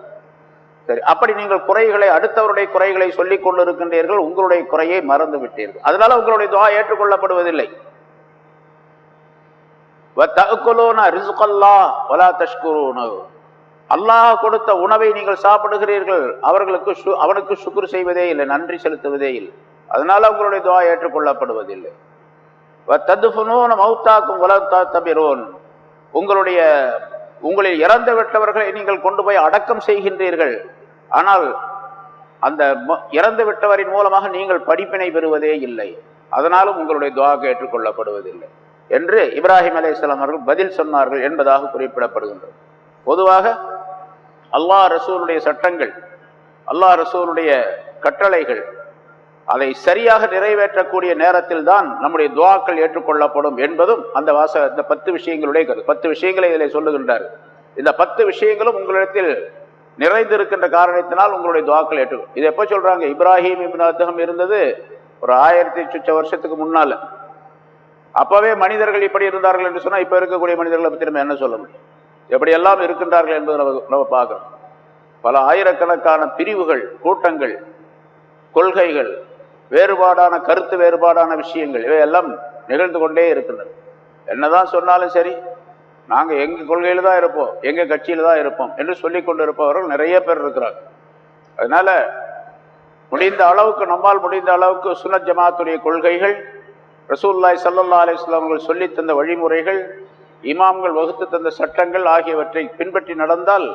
சரி, அப்படி நீங்கள் குறைகளை, அடுத்தவருடைய குறைகளை சொல்லிக் கொண்டிருக்கின்றீர்கள், உங்களுடைய குறையை மறந்து விட்டீர்கள். அதனால உங்களுடைய துஆ ஏற்றுக்கொள்ளப்படுவதில்லை. அல்லாஹ் கொடுத்த உணவை நீங்கள் சாப்பிடுகிறீர்கள், அவனுக்கு சுக்ர் செய்வதே இல்லை, நன்றி செலுத்துவதே இல்லை. அதனால உங்களுடைய துஆ ஏற்றுக்கொள்ளப்படுவதில்லை. உங்களில் இறந்து விட்டவர்களை நீங்கள் கொண்டு போய் அடக்கம் செய்கின்றீர்கள், ஆனால் அந்த இறந்து விட்டவரின் மூலமாக நீங்கள் படிப்பினை பெறுவதே இல்லை. அதனாலும் உங்களுடைய துஆ ஏற்றுக்கொள்ளப்படுவதில்லை என்று இப்ராஹிம் அலைஹிஸ்ஸலாம் அவர்கள் பதில் சொன்னார்கள் என்பதாக குறிப்பிடப்படுகின்றது. பொதுவாக அல்லாஹ் ரசூலுடைய சட்டங்கள், அல்லாஹ் ரசூலுடைய கட்டளைகள், அதை சரியாக நிறைவேற்றக்கூடிய நேரத்தில் தான் நம்முடைய துஆக்கள் ஏற்றுக்கொள்ளப்படும் என்பதும் அந்த இந்த 10 விஷயங்களுடைய 10 விஷயங்களை இதில் சொல்லுகின்றார். இந்த 10 விஷயங்களும் உங்களிடத்தில் நிறைந்திருக்கின்ற காரணத்தினால் உங்களுடைய துஆக்கள் ஏற்றுக்கொள்ளும். இது எப்போ சொல்றாங்க? இப்ராஹிம் இப்னு அத்ஹம் இருந்தது ஒரு 1000 வருஷத்துக்கு முன்னால. அப்பவே மனிதர்கள் இப்படி இருந்தார்கள் என்று சொன்னா, இப்ப இருக்கக்கூடிய மனிதர்களை பற்றி நம்ம என்ன சொல்ல முடியும்? எப்படியெல்லாம் இருக்கின்றார்கள் என்பதை நம்ம பார்க்கிறோம். பல ஆயிரக்கணக்கான பிரிவுகள், கூட்டங்கள், கொள்கைகள், வேறுபாடான கருத்து வேறுபாடான விஷயங்கள் இவையெல்லாம் நிகழ்ந்து கொண்டே இருக்கின்றன. என்னதான் சொன்னாலும் சரி, நாங்க எங்க கொள்கையில தான் இருப்போம், எங்க கட்சியில தான் இருப்போம் என்று சொல்லிக் கொண்டு இருப்பவர்கள் நிறைய பேர் இருக்கிறாங்க. அதனால முடிந்த அளவுக்கு, நம்மால் முடிந்த அளவுக்கு சுன்னத் ஜமாத்துடைய கொள்கைகள், ரசூலுல்லாஹி ஸல்லல்லாஹு அலைஹி வஸல்லம் அவர்கள் சொல்லி தந்த வழிமுறைகள், இமாம்கள் வகுத்து தந்த சட்டங்கள் ஆகியவற்றை பின்பற்றி நடந்தால்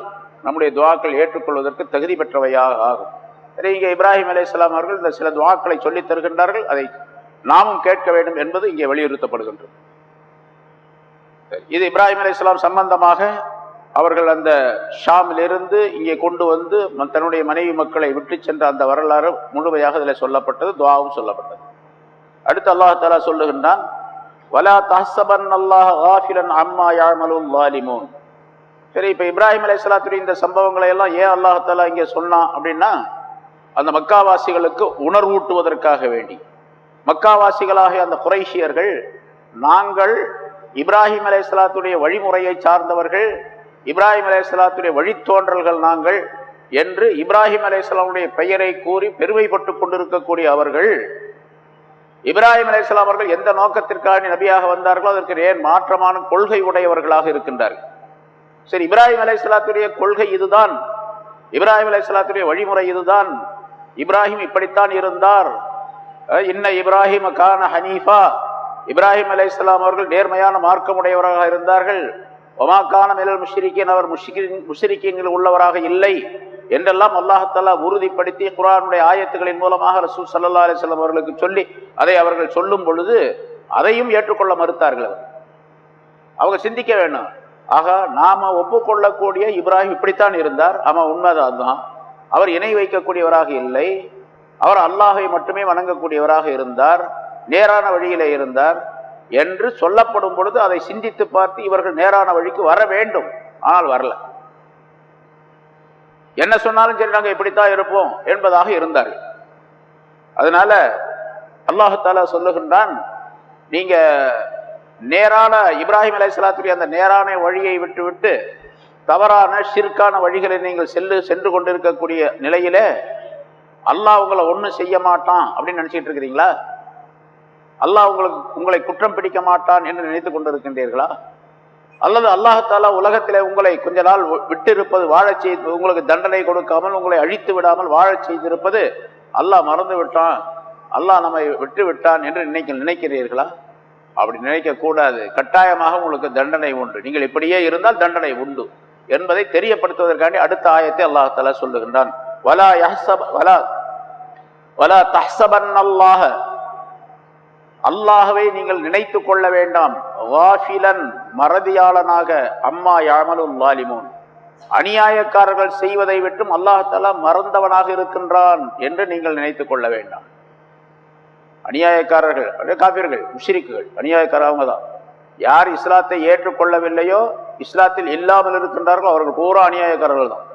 நம்முடைய துஆக்கள் ஏற்றுக்கொள்வதற்கு தகுதி பெற்றவையாக ஆகும். இங்கே இப்ராஹிம் அலைஹிஸ்ஸலாம் அவர்கள் இந்த சில துஆக்களை சொல்லித் தருகின்றார்கள். அதை நாமும் கேட்க வேண்டும் என்பது இங்கே வலியுறுத்தப்படுகின்றது. இது இப்ராஹிம் அலைஹிஸ்ஸலாம் சம்பந்தமாக அவர்கள் அந்த ஷாமிலிருந்து இங்கே கொண்டு வந்து தன்னுடைய மனைவி மக்களை விட்டு சென்ற அந்த வரலாறு முழுமையாக இதில் சொல்லப்பட்டது, துஆவும் சொல்லப்பட்டது. அடுத்து அல்லாஹ் தஆலா சொல்லுகின்றான், வலா தஹ்ஸபன்னல்லாஹ காஃபிலன் அம்மா யஅமலுல் ஸாலிமூன். சரி, இப்போ இப்ராஹிம் அலைஹிஸ்ஸலாத்துடைய இந்த சம்பவங்களை எல்லாம் ஏன் அல்லாஹ் தஆலா இங்கே சொன்னான் அப்படின்னா, அந்த மக்காவாசிகளுக்கு உணர்வூட்டுவதற்காக வேண்டி. மக்காவாசிகளாகிய அந்த குறைஷியர்கள், நாங்கள் இப்ராஹிம் அலைஹிஸ்ஸலாத்துடைய வழிமுறையை சார்ந்தவர்கள், இப்ராஹிம் அலைஹிஸ்ஸலாத்துடைய வழித்தோன்றல்கள் நாங்கள் என்று இப்ராஹிம் அலைஹிஸ்ஸலாமுடைய பெயரை கூறி பெருமைப்பட்டு கொண்டிருக்கக்கூடிய அவர்கள், இப்ராஹிம் அலைஹிஸ்ஸலாம் அவர்கள் எந்த நோக்கத்திற்காக நபியாக வந்தார்களோ அதற்கு ஏன் மாற்றமான கொள்கை உடையவர்களாக இருக்கின்றார்கள். சரி, இப்ராஹிம் அலைஹிஸ்ஸலாத்துடைய கொள்கை இதுதான், இப்ராஹிம் அலைஹிஸ்ஸலாத்துடைய வழிமுறை இதுதான், இப்ராஹிம் இப்படித்தான் இருந்தார், இன்ன இப்ராஹிம் கான ஹனீஃபா, இப்ராஹிம் அலைஹிஸ்ஸலாம் அவர்கள் நேர்மையான மார்க்கமுடையவராக இருந்தார்கள், ஒமா கான மினல் முஷ்ரிக்கீன், அவர் முஷ்ரிக்கீன்கள் உள்ளவராக இல்லை என்றெல்லாம் அல்லாஹ் தஆலா உறுதிப்படுத்தி குர்ஆனுடைய ஆயத்துகளின் மூலமாக ரசூல் ஸல்லல்லாஹு அலைஹி வஸல்லம் அவர்களுக்கு சொல்லி அதை அவர்கள் சொல்லும் பொழுது அதையும் ஏற்றுக்கொள்ள மறுத்தார்கள். அவங்க சிந்திக்க வேணும், ஆக நாம ஒப்புக்கொள்ளக்கூடிய இப்ராஹிம் இப்படித்தான் இருந்தார், ஆமா உண்மைதான் தான், அவர் இணை வைக்கக்கூடியவராக இல்லை, அவர் அல்லாஹை மட்டுமே வணங்கக்கூடியவராக இருந்தார், நேரான வழியிலே இருந்தார் என்று சொல்லப்படும் பொழுது அதை சிந்தித்து பார்த்து இவர்கள் நேரான வழிக்கு வர வேண்டும். ஆனால் வரல. என்ன சொன்னாலும் சரி நாங்கள் இப்படித்தான் இருப்போம் என்பதாக இருந்தார்கள். அதனால அல்லாஹ் தஆலா சொல்லுகின்றான், நீங்க நேரான இப்ராஹிம் அலைஹிஸ்ஸலாத்துடைய அந்த நேரான வழியை விட்டுவிட்டு தவறான ஷிர்கான வழிகளை நீங்கள் சென்று கொண்டிருக்கக்கூடிய நிலையிலே அல்லாஹ் உங்களை ஒன்றும் செய்ய மாட்டான் அப்படின்னு நினைச்சிட்டு இருக்கிறீங்களா? அல்லாஹ் உங்களை குற்றம் பிடிக்க மாட்டான் என்று நினைத்து கொண்டிருக்கின்றீர்களா? அல்லது அல்லாஹ் தஆலா உலகத்திலே உங்களை கொஞ்ச நாள் விட்டு இருப்பது, வாழச் செய்து உங்களுக்கு தண்டனை கொடுக்காமல் உங்களை அழித்து விடாமல் வாழச் செய்திருப்பது அல்லாஹ் மறந்து விட்டான், அல்லாஹ் நம்மை விட்டு விட்டான் என்று நினைக்கிறீர்களா? அப்படி நினைக்க கூடாது. கட்டாயமாக உங்களுக்கு தண்டனை உண்டு, நீங்கள் இப்படியே இருந்தால் தண்டனை உண்டு என்பதை தெரியப்படுத்துவதற்காண்டி அடுத்த ஆயத்தை அல்லாஹ் தஆலா சொல்லுகின்றான், வலா தஹ்ஸபன்னல்லாஹ, அல்லாஹ்வை நீங்கள் நினைத்து கொள்ள வேண்டாம், காஃபிலன் மறதியாளனாக, அம்மா யஅமலுல் ஸாலிமூன், அநியாயக்காரர்கள் செய்வதை விட்டும் அல்லாஹ் தஆலா மறந்தவனாக இருக்கின்றான் என்று நீங்கள் நினைத்து கொள்ள வேண்டாம். அநியாயக்காரர்கள் காபிர்கள், முஷ்ரிக்குகள், அநியாயக்காரர் அவங்க தான். யார் இஸ்லாத்தை ஏற்றுக்கொள்ளவில்லையோ, இஸ்லாத்தில் இல்லாமல் இருக்கின்றார்களோ அவர்கள் பூரா அநியாயக்காரர்கள் தான்.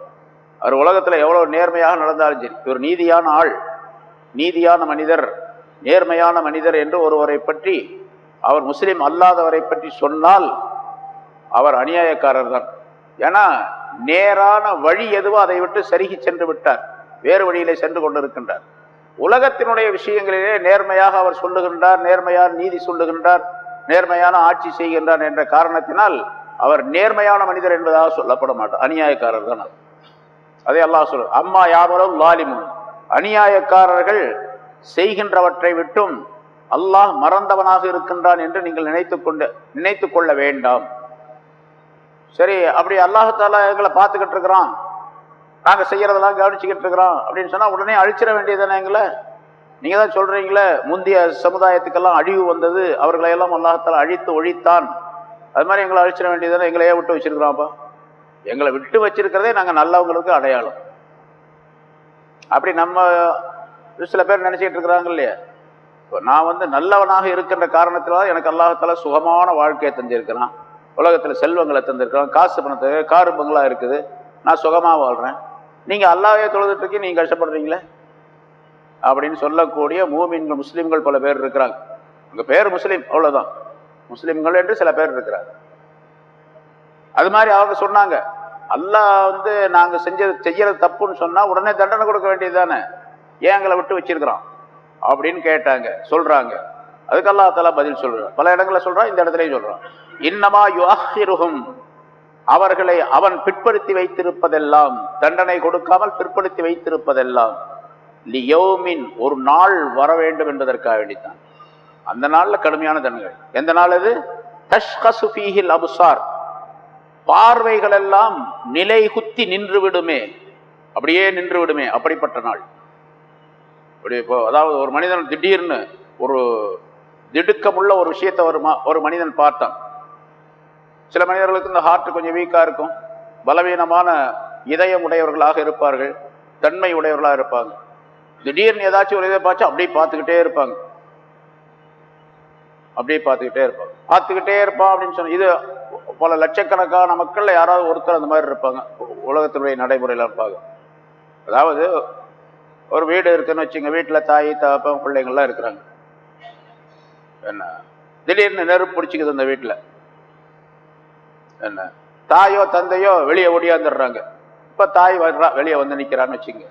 அவர் உலகத்தில் எவ்வளவு நேர்மையாக நடந்தாலும் சரி, ஒரு நீதியான ஆள், நீதியான மனிதர், நேர்மையான மனிதர் என்று ஒருவரை பற்றி, அவர் முஸ்லிம் அல்லாதவரை பற்றி சொன்னால் அவர் அநியாயக்காரர் தான். ஏன்னா நேரான வழி எதுவோ அதை விட்டு சருகி சென்று விட்டார், வேறு வழியிலே சென்று கொண்டிருக்கின்றார். உலகத்தினுடைய விஷயங்களிலே நேர்மையாக அவர் சொல்லுகின்றார், நேர்மையான நீதி சொல்லுகின்றார், நேர்மையான ஆட்சி செய்கின்றார் என்ற காரணத்தினால் அவர் நேர்மையான மனிதர் என்பதாக சொல்லப்பட மாட்டார், அநியாயக்காரர் தான். அதே அல்லாஹ் சொல்ல, அம்மா யஅமலுல் ஸாலிமூன், அநியாயக்காரர்கள் செய்கின்றவற்றை விட்டும் அல்லாஹ் மறந்தவனாக இருக்கின்றான் என்று நீங்கள் நினைத்து கொள்ள வேண்டாம். சரி, அப்படி அல்லாஹ் தஆலா எங்களை பார்த்துக்கிட்டு இருக்கிறான், நாங்க செய்யறதெல்லாம் கவனிச்சுக்கிட்டு இருக்கிறோம் அப்படின்னு சொன்னா உடனே அழிச்சிட வேண்டியதானே எங்களை? நீங்க தான் சொல்றீங்களே முந்தைய சமுதாயத்துக்கெல்லாம் அழிவு வந்தது, அவர்களை எல்லாம் அல்லாஹ் தஆலா அழித்து ஒழித்தான், அது மாதிரி எங்களை அழிச்சிட வேண்டியதானே? எங்களையே விட்டு வச்சிருக்கிறோம்ப்பா. எங்களை விட்டு வச்சிருக்கிறதே நாங்க நல்லவங்களுக்கு அடையாளம். அப்படி நம்ம சில பேர் நினைச்சிட்டு இருக்கிறாங்க இல்லையா, இப்போ நான் நல்லவனாக இருக்கின்ற காரணத்தினால எனக்கு அல்லாஹ் தஆலா சுகமான வாழ்க்கையை தந்திருக்கிறான், உலகத்தில் செல்வங்களை தந்திருக்கிறான், காசு பணத்தை காரு பங்களா இருக்குது, நான் சுகமாக வாழ்கிறேன், நீங்கள் அல்லாஹ்வே தொழுதுட்டு இருக்கீங்க, நீங்கள் கஷ்டப்படுறீங்களே அப்படின்னு சொல்லக்கூடிய மூமின்கள் முஸ்லீம்கள் பல பேர் இருக்கிறாங்க. உங்கள் பேர் முஸ்லீம், அவ்வளோதான், முஸ்லீம்கள் என்று சில பேர் இருக்கிறாங்க. அது மாதிரி அவங்க சொன்னாங்க, அல்லாஹ் நாங்கள் செய்யறது தப்புன்னு சொன்னால் உடனே தண்டனை கொடுக்க வேண்டியது தானே, ஏன் எங்களை விட்டு வச்சிருக்கிறான் அப்படின்னு கேட்டாங்க, சொல்றாங்க. அதுக்கு அல்லாஹ் தஆலா பதில் சொல்றான், பல இடங்களில் சொல்றான், இந்த இடத்துலையும் சொல்றான், இன்னமா யுஅஹிருஹும், அவர்களை அவன் பிற்படுத்தி வைத்திருப்பதெல்லாம், தண்டனை கொடுக்காமல் பிற்படுத்தி வைத்திருப்பதெல்லாம், லியௌமின், ஒரு நாள் வர வேண்டும் என்பதற்காக வேண்டித்தான். அந்த நாள்ல கடுமையான தண்டனை. எந்த நாள் அது? தஷ்கசு ஃபீஹில் அப்சார், பார்வைகள் எல்லாம் நிலை குத்தி நின்று விடுமே, அப்படியே நின்று விடுமே, அப்படிப்பட்ட நாள். இப்போ அதாவது ஒரு மனிதன் திடீர்னு ஒரு திடுக்கமுள்ள ஒரு விஷயத்தை ஒரு மனிதன் பார்த்தான். சில மனிதர்களுக்கு இந்த ஹார்ட் கொஞ்சம் வீக்காக இருக்கும், பலவீனமான இதயம் உடையவர்களாக இருப்பார்கள், தன்மை உடையவர்களாக இருப்பாங்க. திடீர்னு ஏதாச்சும் ஒரு இதை பார்த்து அப்படியே பார்த்துக்கிட்டே இருப்பாங்க, அப்படியே பார்த்துக்கிட்டே இருப்பான் அப்படின்னு சொன்ன. இது பல லட்சக்கணக்கான மக்கள்ல யாராவது ஒருத்தர் அந்த மாதிரி இருப்பாங்க, உலகத்தினுடைய நடைமுறையில் இருப்பாங்க. அதாவது ஒரு வீடு இருக்குன்னு வச்சுங்க, வீட்டில் தாய் தகப்பன் பிள்ளைங்கள்லாம் இருக்கிறாங்க. என்ன திடீர்னு நெருப்பு பிடிச்சிக்குது அந்த வீட்டில். என்ன தாயோ தந்தையோ வெளியே ஓடியாந்துடுறாங்க. இப்போ தாய் வர்றா, வெளியே வந்து நிற்கிறான்னு வச்சுங்க.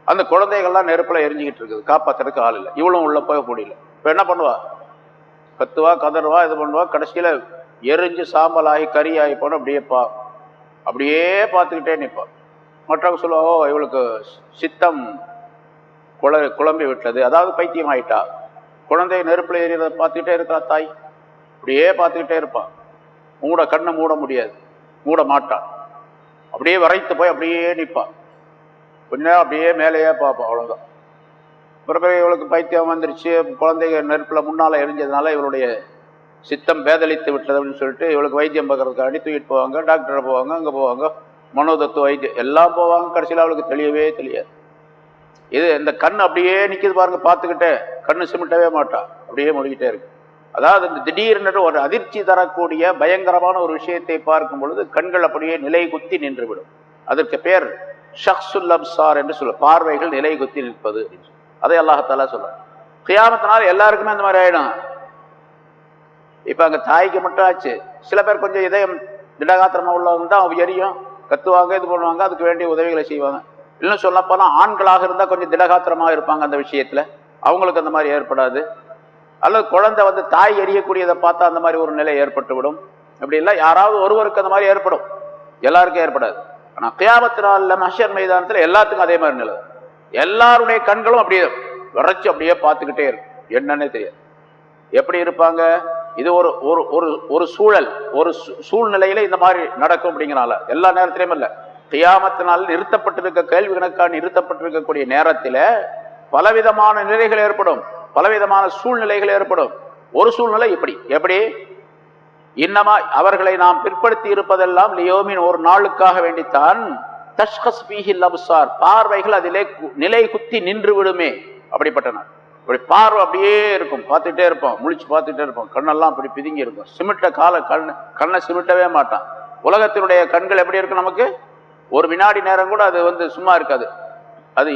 அந்த குழந்தைகள்லாம் நெருப்பில் எரிஞ்சிக்கிட்டு இருக்குது, காப்பாற்றுறதுக்கு ஆள் இல்லை. இவளும் உள்ள போக முடியல. இப்போ என்ன பண்ணுவா? கத்துவா, கதறுவா, இது பண்ணுவா. கடைசியில் எரிஞ்சு சாம்பல் ஆகி கறி ஆகி போன அப்படியே பார்த்துக்கிட்டே நிற்பான். மற்றவங்க சொல்லுவா, ஓ இவளுக்கு சித்தம் குழம்பி விட்டது, அதாவது பைத்தியம் ஆயிட்டா. குழந்தை நெருப்பில் எரியறதை பார்த்துக்கிட்டே இருக்கிறா தாய், அப்படியே பார்த்துக்கிட்டே இருப்பான். கண்ணை மூட முடியாது, மூட மாட்டான். அப்படியே வரைத்து போய் அப்படியே நிற்பான். கொஞ்ச நேரம் அப்படியே மேலேயே பார்ப்பான், அவ்வளோதான். பிறகு இவளுக்கு பைத்தியம் வந்துருச்சு, குழந்தைங்க நெருப்பில் முன்னால் எரிஞ்சதுனால இவளுடைய சித்தம் பேதளித்து விட்டது அப்படின்னு சொல்லிட்டு இவளுக்கு வைத்தியம் பார்க்கறதுக்காண்டி தூக்கிட்டு போவாங்க. டாக்டரை போவாங்க, அங்கே போவாங்க, மனோதத்துவ வைத்தியம் எல்லாம் போவாங்க. கடைசியில் அவளுக்கு தெளியவே தெரியாது. இது இந்த கண் அப்படியே நிற்கிது பாருங்க, பார்த்துக்கிட்டே கண்ணு சிமிட்டவே மாட்டா, அப்படியே முடிக்கிட்டே இருக்கு. அதாவது இந்த திடீர்னு ஒரு அதிர்ச்சி தரக்கூடிய பயங்கரமான ஒரு விஷயத்தை பார்க்கும் பொழுது கண்கள் அப்படியே நிலை குத்தி நின்றுவிடும். அதற்கு பேர் ஷக்சுல் அப்சார் என்று சொல்ல, பார்வைகள் நிலை குத்தி நிற்பது. அதை அல்லாஹ் சொல்றார். கியாமத்தினால எல்லாருக்குமே அந்த மாதிரி ஆயிடும். இப்ப அங்க தாய்க்கு மட்டும் ஆச்சு. சில பேர் கொஞ்சம் இதயம் திடகாத்திரமா உள்ளவங்க தான் எரியும், கத்துவாங்க, இது பண்ணுவாங்க, அதுக்கு வேண்டிய உதவிகளை செய்வாங்க. இன்னும் சொல்ல போனா ஆண்களாக இருந்தால் கொஞ்சம் திடகாத்திரமாக இருப்பாங்க அந்த விஷயத்துல, அவங்களுக்கு அந்த மாதிரி ஏற்படாது. அல்லது குழந்தை வந்து தாய் எரியக்கூடியதை பார்த்தா அந்த மாதிரி ஒரு நிலை ஏற்பட்டு விடும். அப்படி இல்லை, யாராவது ஒருவருக்கு அந்த மாதிரி ஏற்படும், எல்லாருக்கும் ஏற்படாது. ஆனா கியாமத்தினால மஹ்ஷர் மைதானத்தில் எல்லாத்துக்கும் அதே மாதிரி நிலை. எல்லாருடைய கண்களும் அப்படியே விரைச்சு அப்படியே பார்த்துக்கிட்டே இருக்கும், என்னன்னே தெரியாது எப்படி இருப்பாங்க. இது ஒரு ஒரு ஒரு சூழல், ஒரு சூழ்நிலையில இந்த மாதிரி நடக்கும். அப்படிங்கிறனால எல்லா நேரத்திலையும் இல்லை, கியாமத்தினால் நிறுத்தப்பட்டிருக்க கேள்வி கணக்காக நிறுத்தப்பட்டிருக்கக்கூடிய நேரத்தில் பலவிதமான நிலைகள் ஏற்படும், பலவிதமான சூழ்நிலைகள் ஏற்படும். ஒரு சூழ்நிலை எப்படி இன்னமா அவர்களை நாம் பிற்படுத்தி இருப்பதெல்லாம் லியோமின் ஒரு நாளுக்காக வேண்டித்தான். தஷ்கஸ் ஃபீஹில் அப்சார், பார்வைகள் அதிலே நிலை குத்தி நின்று விடுமே. அப்படிப்பட்ட நாள். இப்படி பார்வை அப்படியே இருக்கும், பார்த்துட்டே இருப்போம், முழிச்சு பார்த்துட்டே இருப்போம். கண்ணெல்லாம் அப்படி பிதுங்கி இருக்கும், சிமிட்ட கண்ணை சிமிட்டவே மாட்டான். உலகத்தினுடைய கண்கள் எப்படி இருக்கும்? நமக்கு ஒரு வினாடி நேரம் கூட அது வந்து சும்மா இருக்காது. அது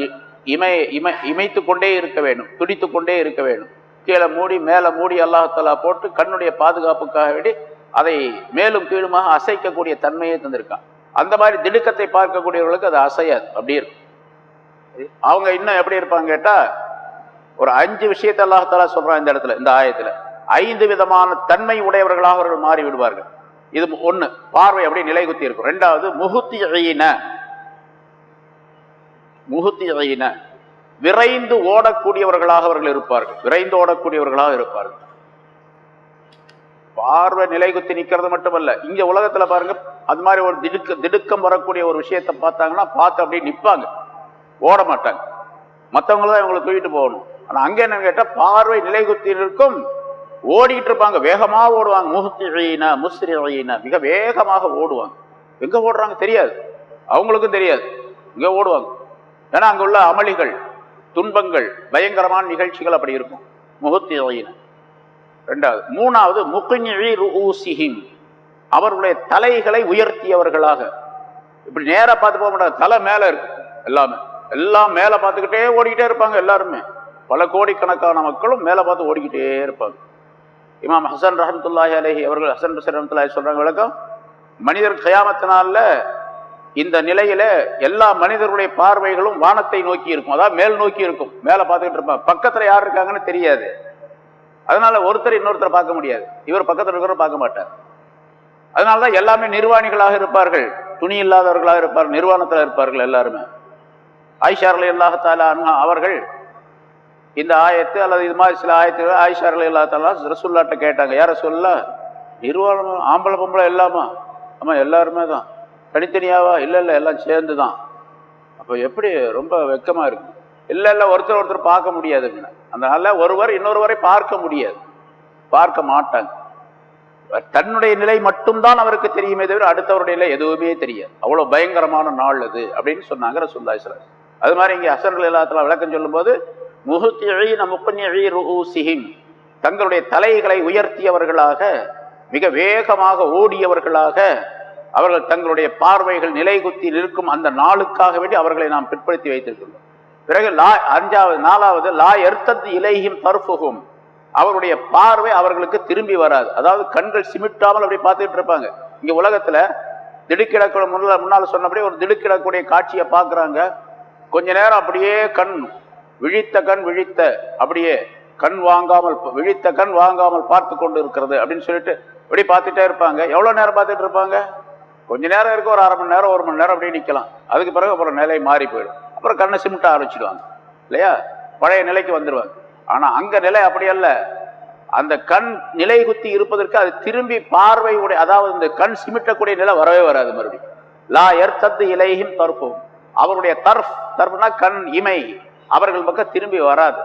இமைத்து கொண்டே இருக்க வேண்டும், துடித்து கொண்டே இருக்க வேண்டும். கீழே மூடி மேலே மூடி அல்லாஹ் போட்டு கண்ணுடைய பாதுகாப்புக்காக வேண்டி அதை மேலும் கீழுமாக அசைக்கக்கூடிய தன்மையை தந்திருக்கான். அந்த மாதிரி திடுக்கத்தை பார்க்கக்கூடியவர்களுக்கு அது அசையாது, அப்படி இருக்கும். அவங்க இன்னும் எப்படி இருப்பாங்க கேட்டா, ஒரு 5 விஷயத்தை அல்லாஹ் சொல்றான் இந்த இடத்துல, இந்த ஆயத்துல. 5 விதமான தன்மை உடையவர்களாக அவர்கள் மாறி விடுவார்கள். இது 1, பார்வை அப்படியே நிலை குத்தி இருக்கும். 2வது முஹுத்தியீன, விரைந்து ஓடக்கூடியவர்களாக அவர்கள் இருப்பார்கள், விரைந்து ஓடக்கூடியவர்களாக இருப்பார்கள். பார்வை நிலை குத்தி நிற்கிறது மட்டுமல்ல, இங்க உலகத்துல பாருங்க, அது மாதிரி ஒரு திடுக்கம் வரக்கூடிய ஒரு விஷயத்தை பார்த்தாங்கன்னா பார்த்து அப்படியே நிற்பாங்க, ஓட மாட்டாங்க. மற்றவங்க தான் இவங்களை தூக்கிட்டு போகணும். ஆனா அங்க என்னன்னு கேட்டா, பார்வை நிலை குத்தி இருக்கும், ஓடிட்டு இருப்பாங்க, வேகமாக ஓடுவாங்க. முஸ்ரிஈன, மிக வேகமாக ஓடுவாங்க. எங்க ஓடுறாங்க தெரியாது, அவங்களுக்கும் தெரியாது, இங்க ஓடுவாங்க. ஏன்னா அங்க உள்ள அமளிகள், துன்பங்கள், பயங்கரமான நிகழ்ச்சிகள் அப்படி இருக்கும். முஹுத்தியீன 2வது. 3வது முக்னிஇ ரூஸிஹிம், அவர்களுடைய தலைகளை உயர்த்தியவர்களாக. இப்படி நேரா பார்த்து போக மாட்டாங்க, தலை மேல இருக்கு, எல்லாம் மேல பார்த்துக்கிட்டே ஓடிக்கிட்டே இருப்பாங்க. எல்லாருமே பல கோடிக்கணக்கான மக்களும் மேல பார்த்து ஓடிக்கிட்டே இருப்பாங்க. இமாம் ஹசன் ரஹ்மத்துல்லாஹி அலைஹி அவர்கள், ஹசன் பஸ்ரி ரஹ்மத்துல்லாஹி சொல்றாங்க விளக்கம், மனிதர் கியாமத்தினால இந்த நிலையில எல்லா மனிதர்களுடைய பார்வைகளும் வானத்தை நோக்கி இருக்கும், அதாவது மேல் நோக்கி இருக்கும், மேல பார்த்துக்கிட்டு இருப்பாங்க. பக்கத்துல யார் இருக்காங்கன்னு தெரியாது, அதனால ஒருத்தர் இன்னொருத்தர் பார்க்க முடியாது, இவர் பக்கத்தில் இருக்கிறவர் பார்க்க மாட்டார். அதனாலதான் எல்லாமே நிர்வாணிகளாக இருப்பார்கள், துணி இல்லாதவர்களாக இருப்பார்கள், நிர்வாணத்தில் இருப்பார்கள் எல்லாருமே. ஆயிஷா ரலியல்லாஹு தஆலா அன்ஹா அவர்கள் இந்த ஆயத்து அல்லது இது மாதிரி சில ஆயத்துகள் ஆயிஷா ரலியல்லாஹு தஆலா ரசூலுல்லாஹ்ட்ட கேட்டாங்க, யார் ரசூலுல்லாஹ், நிர்வாணம் ஆம்பளை பொம்பளை எல்லாமா? ஆமா எல்லாருமே தான். தனித்தனியாவா? இல்லை எல்லாம் சேர்ந்து தான். அப்போ எப்படி ரொம்ப வெக்கமா இருக்கு. இல்லை ஒருத்தர் பார்க்க முடியாதுங்க. அதனால ஒருவர் இன்னொருவரை பார்க்க முடியாது, பார்க்க மாட்டாங்க. தன்னுடைய நிலை மட்டும்தான் அவருக்கு தெரியுமே தவிர அடுத்தவருடைய நிலை எதுவுமே தெரியாது. அவ்வளவு பயங்கரமான நாள் அது அப்படின்னு சொன்னாங்க ரசூலுல்லாஹி ஸல்லல்லாஹு அலைஹி வஸல்லம். அது மாதிரி இங்கே ஹஸன் ரலியல்லாஹு விளக்கம் சொல்லும் போது முஹ்திஈன முக்னிஇ ரூஊசிஹிம், தங்களுடைய தலைகளை உயர்த்தியவர்களாக, மிக வேகமாக ஓடியவர்களாக, அவர்கள் தங்களுடைய பார்வைகள் நிலைகுத்தி நிற்கும் அந்த நாளுக்காக வேண்டி அவர்களை நாம் பிற்படுத்தி வைத்திருக்கிறோம். பிறகு நாலாவது லா யர்தத் இலைஹிம் தர்ஃபுஹும், அவருடைய பார்வை அவர்களுக்கு திரும்பி வராது. அதாவது கண்கள் சிமிட்டாமல் அப்படி பார்த்துட்டு இருப்பாங்க. இங்க உலகத்துல திடுக்கிடக்கூடிய முன்னால் சொன்னபடி ஒரு திடுக்கிடக்கூடிய காட்சியை பார்க்குறாங்க. கொஞ்ச நேரம் அப்படியே விழித்த அப்படியே விழித்த கண் வாங்காமல் பார்த்து கொண்டு இருக்கிறது அப்படின்னு சொல்லிட்டு இப்படி பார்த்துட்டே இருப்பாங்க. எவ்வளவு நேரம் பார்த்துட்டு இருப்பாங்க? கொஞ்ச நேரம் இருக்க, ஒரு 1/2 மணி நேரம் 1 மணி நேரம் அப்படியே நிற்கலாம். அதுக்கு பிறகு அப்புறம் நிலை மாறி போயிடும். அப்புறம் கண்ணை சிமிட்ட ஆரம்பிச்சிடுவாங்க இல்லையா, பழைய நிலைக்கு வந்துடுவாங்க. ஆனா அங்க நிலை அப்படி அல்ல. அந்த கண் நிலை குத்தி இருப்பதற்கு அது திரும்பி பார்வையுடைய, அதாவது இந்த கண் சிமிட்டக்கூடிய நிலை வரவே வராது. மறுபடியும் லா யர்தத் இலைஹிம் தர்ஃபுஹும், அவருடைய தர்ஃப்னா கண் இமை அவர்கள் பக்கம் திரும்பி வராது.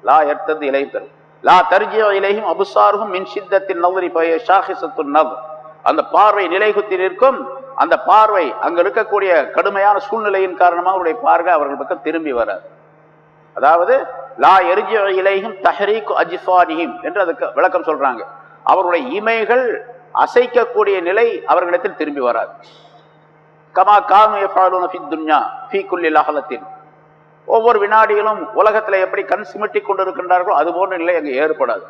லா யர்தத் இலைஹிம் தர்ஃப் லா தர்ஜிஉ இலைஹிம் அப்சாருஹும் மின் ஷித்தத்தின் நظரி ஃபஹிய ஷாஹிஸத்துன் நظர், அந்த பார்வை நிலை குத்தி நிற்கும். அந்த பார்வை அங்க இருக்கக்கூடிய கடுமையான சூழ்நிலையின் காரணமாக அவருடைய பார்வை அவர்கள் பக்கம் திரும்பி வராது. அதாவது லா யர்ஜிஉ இலைஹிம் தஹ்ரீக் அஜ்ஃபானிஹிம் என்று அதுக்கு விளக்கம் சொல்றாங்க. அவருடைய இமைகள் அசைக்கக்கூடிய நிலை அவர்களிடத்தில் திரும்பி வராது. கமா கானு யஃஅலூன ஃபி துன்யா ஃபீ குல்லி லஹலத்தின், ஒவ்வொரு வினாடியிலும் உலகத்துல எப்படி கண் சிமிட்டி கொண்டிருக்கின்றார்களோ அது போன்ற நிலை அங்கே ஏற்படாது.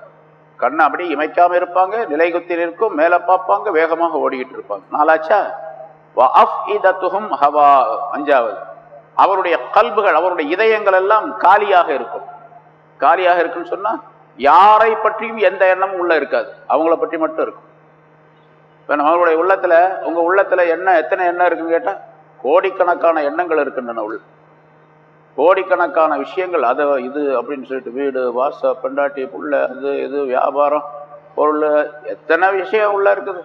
கண்ணை அப்படி இமைக்காம இருப்பாங்க, நிலை குத்தி இருக்கும், மேல பார்ப்பாங்க, வேகமாக ஓடிக்கிட்டு இருப்பாங்க. நாலாச்சா வஅஃஇதத்துஹும் ஹவா, அஞ்சாவது அவருடைய கல்புகள், அவருடைய இதயங்கள் எல்லாம் காலியாக இருக்கும். காலியாக இருக்குன்னு சொன்னா யாரை பற்றியும் எந்த எண்ணமும் உள்ள இருக்காது, அவங்கள பற்றி மட்டும் இருக்கும். இப்போ நம்மளுடைய உள்ளத்துல, உங்க உள்ளத்துல எத்தனை எண்ணம் இருக்குன்னு கேட்டா கோடிக்கணக்கான எண்ணங்கள் இருக்கின்றன. கோடிக்கணக்கான விஷயங்கள், அதை இது அப்படின்னு சொல்லிட்டு வீடு வாச பெண்டாட்டி புள்ள அது இது வியாபாரம் பொருள் எத்தனை விஷயம் உள்ள இருக்குது.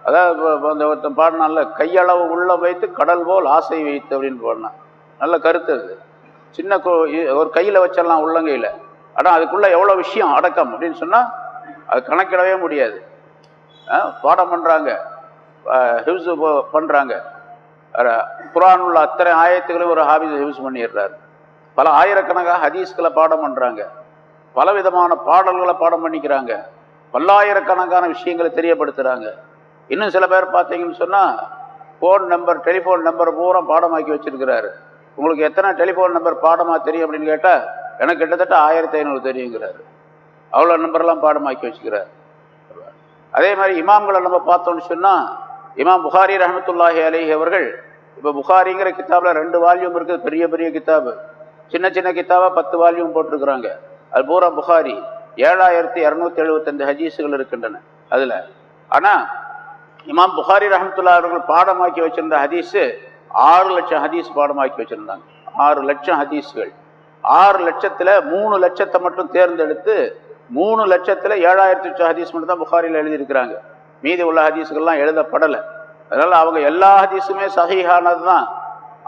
அதாவது அந்த ஒருத்தன் பாடினால கையளவு உள்ள வைத்து கடல் போல் ஆசை வைத்து அப்படின்னு பாடினான். நல்ல கருத்து அது. சின்ன ஒரு கையில் வச்சிடலாம் உள்ளங்கையில், ஆனால் அதுக்குள்ள எவ்வளோ விஷயம் அடக்கம் அப்படின்னு சொன்னால் அது கணக்கிடவே முடியாது. பாடம் பண்ணுறாங்க, ஹிவ்ஸ் பண்ணுறாங்க. குர்ஆன் உள்ள அத்தனை ஆயத்துக்களையும் ஒரு ஹாபிஸ் ஹிவ்ஸ் பண்ணிடுறாரு. பல ஆயிரக்கணக்காக ஹதீஸ்களை பாடம் பண்ணுறாங்க, பல விதமான பாடல்களை பாடம் பண்ணிக்கிறாங்க, பல்லாயிரக்கணக்கான விஷயங்களை தெரியப்படுத்துகிறாங்க. இன்னும் சில பேர் பார்த்தீங்கன்னு சொன்னால் டெலிஃபோன் நம்பர் பூரா பாடமாக்கி வச்சிருக்கிறாரு. உங்களுக்கு எத்தனை டெலிஃபோன் நம்பர் பாடமாக தெரியும் அப்படின்னு கேட்டால் எனக்கு கிட்டத்தட்ட 1500 தெரியுங்கிறாரு. அவ்வளோ நம்பர்லாம் பாடமாக்கி வச்சுக்கிறார். அதே மாதிரி இமாம்களை நம்ம பார்த்தோம்னு சொன்னால் இமாம் புகாரி ரஹ்மத்துல்லாஹி அலைஹி அவர்கள், இப்போ புகாரிங்கிற கித்தாபில் 2 வால்யூம் இருக்குது, பெரிய பெரிய கித்தாபு. சின்ன சின்ன கித்தாபாக 10 வால்யூம் போட்டிருக்கிறாங்க. அது பூரா புகாரி. 7275 ஹதீஸுகள் இருக்கின்றன அதில். ஆனால் இமாம் புகாரி ரஹ்மத்துல்லாஹி அவர்கள் பாடமாக்கி வச்சிருந்த ஹதீஸு 6 லட்சம் ஹதீஸ் பாடமாக்கி வச்சிருந்தாங்க. 6 லட்சம் ஹதீஸ்கள். 6 லட்சத்தில் 3 லட்சத்தை மட்டும் தேர்ந்தெடுத்து 3 லட்சத்தில் 7000 ஹதீஸ் மட்டும் தான் புகாரியில் எழுதியிருக்கிறாங்க. மீதி உள்ள ஹதீஸுகள்லாம் எழுதப்படலை. அதனால் அவங்க எல்லா ஹதீஸுமே சஹீஹானது தான்.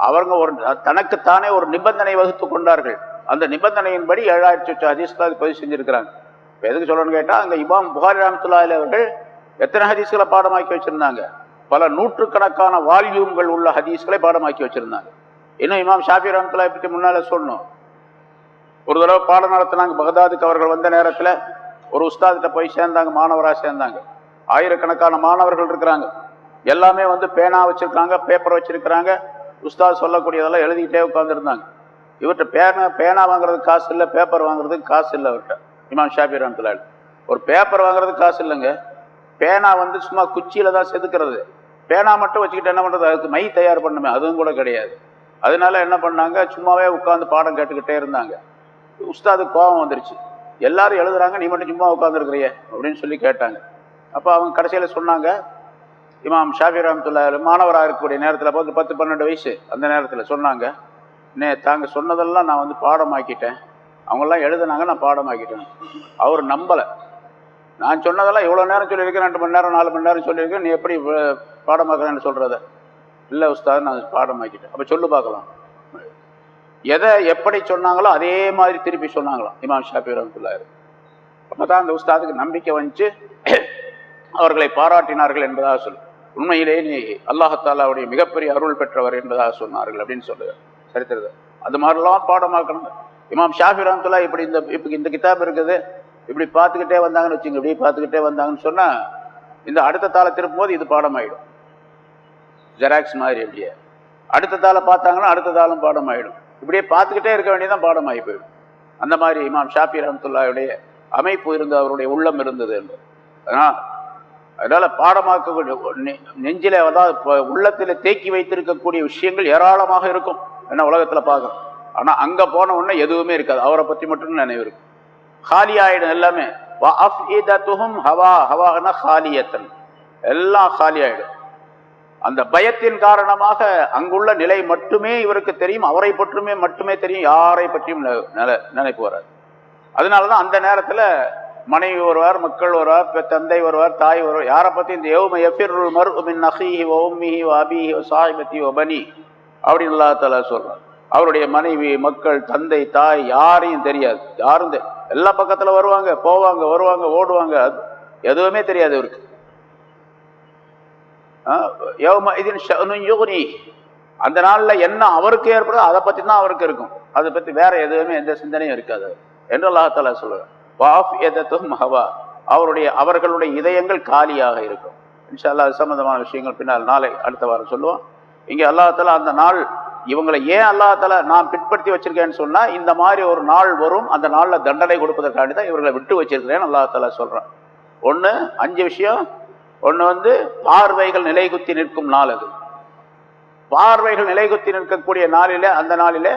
அவங்க தனக்குத்தானே ஒரு நிபந்தனை வகுத்து கொண்டார்கள். அந்த நிபந்தனையின்படி 7000 ஹதீஸ்கள் பதிவு செஞ்சுருக்கிறாங்க. இப்போ எதுக்கு சொல்லணும்னு கேட்டால், அங்கே இமாம் புகாரி ரஹ்மத்துல்லாஹி அவர்கள் எத்தனை ஹதீஸ்களை பாடமாக்கி வச்சுருந்தாங்க? பல நூற்றுக்கணக்கான வால்யூம்கள் உள்ள ஹதீஸ்களை பாடமாக்கி வச்சுருந்தாங்க. இன்னும் இமாம் ஷாஃபி ரஹ்மத்துல்லாஹி பற்றி முன்னால் சொன்னோம். ஒரு தடவை பாடம் நடத்தினாங்க. பகதாதுக்கு அவர்கள் வந்த நேரத்தில் ஒரு உஸ்தாதிட்ட போய் சேர்ந்தாங்க, மாணவராக சேர்ந்தாங்க. ஆயிரக்கணக்கான மாணவர்கள் இருக்கிறாங்க. எல்லாமே பேனா வச்சுருக்காங்க, பேப்பர் வச்சுருக்கிறாங்க. உஸ்தாத் சொல்லக்கூடியதெல்லாம் எழுதிக்கிட்டே உட்காந்துருந்தாங்க. இவர்கிட்ட பேனா வாங்குறதுக்கு காசு இல்லை, பேப்பர் வாங்குறதுக்கு காசு இல்லை அவர்கிட்ட. இமாம் ஷாஃபி ரஹ்மத்துல்லாஹி ஒரு பேப்பர் வாங்குறதுக்கு காசு இல்லைங்க. பேனா சும்மா குச்சியில் தான் செதுக்கிறது. பேனா மட்டும் வச்சுக்கிட்டு என்ன பண்ணுறது? அதுக்கு மை தயார் பண்ணுமே, அதுவும் கூட கிடையாது. அதனால என்ன பண்ணாங்க, சும்மாவே உட்காந்து பாடம் கேட்டுக்கிட்டே இருந்தாங்க. உஸ்தாதுக்கு கோபம் வந்துருச்சு. எல்லாரும் எழுதுறாங்க, நீ மட்டும் சும்மா உட்காந்துருக்கிறிய அப்படின்னு சொல்லி கேட்டாங்க. அப்போ அவங்க கடைசியில் சொன்னாங்க, இமாம் ஷாஃபி ரஹ்மத்துல்லாஹி மாணவராக இருக்கக்கூடிய நேரத்தில் 10-12 வயசு அந்த நேரத்தில் சொன்னாங்க, தாங்க சொன்னதெல்லாம் நான் பாடமாக்கிட்டேன். அவங்கெல்லாம் எழுதுனாங்க, நான் பாடமாக்கிட்டேன். அவர் நம்பலை. நான் சொன்னதெல்லாம் இவ்வளோ நேரம் சொல்லியிருக்கேன், 2 மணி நேரம் 4 மணி நேரம் சொல்லியிருக்கேன், நீ எப்படி பாடமாக்குறேன்னு சொல்கிறத? இல்லை உஸ்தாத், நான் பாடமாக்கிட்டேன். அப்போ சொல்லு பார்க்கலாம். எதை எப்படி சொன்னாங்களோ அதே மாதிரி திருப்பி சொன்னாங்களாம் இமாம் ஷாஃபி ரஹ்மத்துல்லாஹி. அப்பதான் அந்த உஸ்தாதுக்கு நம்பிக்கை வந்துச்சு, அவர்களை பாராட்டினார்கள் என்பதாக சொல்லு. உண்மையிலேயே நீ அல்லாஹாலாவுடைய மிகப்பெரிய அருள் பெற்றவர் என்பதாக சொன்னார்கள் அப்படின்னு சொல்லுங்க சரித்திரத்தை. அது மாதிரிலாம் பாடமாக்கணும். இமாம் ஷாஃபி ரஹ்மத்துல்லாஹி இப்படி இந்த கிதாப் இருக்குது, இப்படி பார்த்துக்கிட்டே வந்தாங்கன்னு வச்சுங்க, இப்படி பார்த்துக்கிட்டே வந்தாங்கன்னு சொன்னா இந்த அடுத்த தாளை திருப்பும் போது இது பாடமாயிடும். ஜெராக்ஸ் மாதிரி அப்படியே அடுத்த தாளை பார்த்தாங்கன்னா அடுத்த தாளும் பாடமாயிடும். இப்படியே பார்த்துக்கிட்டே இருக்க வேண்டியதான் பாடமாகி போயிடும். அந்த மாதிரி இமாம் ஷாஃபி ரஹ்மத்துல்லாஹியுடைய அமைப்பு இருந்து அவருடைய உள்ளம் இருந்தது என்று. அதனால பாடமாக்கக்கூடிய நெஞ்சில உள்ளத்துல தேக்கி வைத்திருக்கக்கூடிய விஷயங்கள் ஏராளமாக இருக்கும். என்ன உலகத்துல பார்க்கணும். ஆனா அங்க போன உடனே எதுவுமே இருக்காது, அவரை பத்தி மட்டும் நினைவு இருக்கும். காலி ஆயிடும் எல்லாமே. எல்லாம் காலி ஆயிடும். அந்த பயத்தின் காரணமாக அங்குள்ள நிலை மட்டுமே இவருக்கு தெரியும், அவரை பற்றுமே மட்டுமே தெரியும், யாரை பற்றியும் நினைப்பு வராது. அதனாலதான் அந்த நேரத்துல மனைவி வருவார், மக்கள் வருவார், தந்தை வருவார், தாய் வருவார், யாரை பத்தி இந்த அப்படின்னு அல்லாஹ் தஆலா சொல்றார். அவருடைய மனைவி, மக்கள், தந்தை, தாய் யாரையும் தெரியாது. யாரும் எல்லா பக்கத்துல வருவாங்க, போவாங்க, வருவாங்க, ஓடுவாங்க, எதுவுமே தெரியாது இவருக்கு. அந்த நாள்ல என்ன அவருக்கு ஏற்படுதோ அதை பத்தி தான் அவருக்கு இருக்கும், அதை பத்தி வேற எதுவுமே எந்த சிந்தனையும் இருக்காது என்று அல்லாஹ் தஆலா சொல்லுவார். அவர்களுடைய இதயங்கள் காலியாக இருக்கும். இன்ஷா அல்லாஹ் அது சம்பந்தமான விஷயங்கள் பின்னால் நாளை அடுத்த வாரம் சொல்லுவோம். இங்கே அல்லாஹ் தஆலா அந்த நாள் இவங்களை ஏன் அல்லாஹ் தஆலா நான் பிற்படுத்தி வச்சிருக்கேன்னு சொன்னா, இந்த மாதிரி ஒரு நாள் வரும், அந்த நாள்ல தண்டனை கொடுப்பதற்காண்டி தான் இவர்களை விட்டு வச்சிருக்கிறேன்னு அல்லாஹ் தஆலா சொல்றான். ஒன்று 5 விஷயம். ஒன்று பார்வைகள் நிலைகுத்தி நிற்கும் நாள். அது பார்வைகள் நிலைகுத்தி நிற்கக்கூடிய நாளிலே, அந்த நாளிலே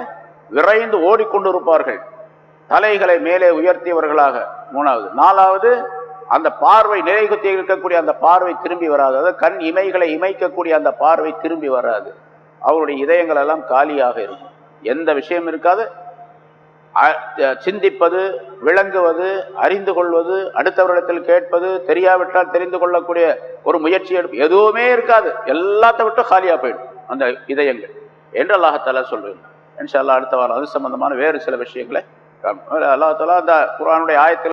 விரைந்து ஓடிக்கொண்டு இருப்பார்கள், தலைகளை மேலே உயர்த்தியவர்களாக. 3வது. 4வது, அந்த பார்வை நிலைகுத்தி இருக்கக்கூடிய அந்த பார்வை திரும்பி வராது. அதாவது கண் இமைகளை இமைக்கக்கூடிய அந்த பார்வை திரும்பி வராது. அவருடைய இதயங்கள் எல்லாம் காலியாக இருக்கும், எந்த விஷயம் இருக்காது. சிந்திப்பது, விளங்குவது, அறிந்து கொள்வது, அடுத்தவரிடத்தில் கேட்பது, தெரியாவிட்டால் தெரிந்து கொள்ளக்கூடிய ஒரு முயற்சி எடுப்பு எதுவுமே இருக்காது. எல்லாத்த விட்டு காலியா போயிடும் அந்த இதயங்கள் என்று அல்லாஹ் தஆலா சொல்லுங்க. இன்ஷா அல்லாஹ் அடுத்த வாரம் அது சம்பந்தமான வேறு சில விஷயங்களை அல்லாஹ் தஆலா அந்த குர்ஆனுடைய ஆயத்தில்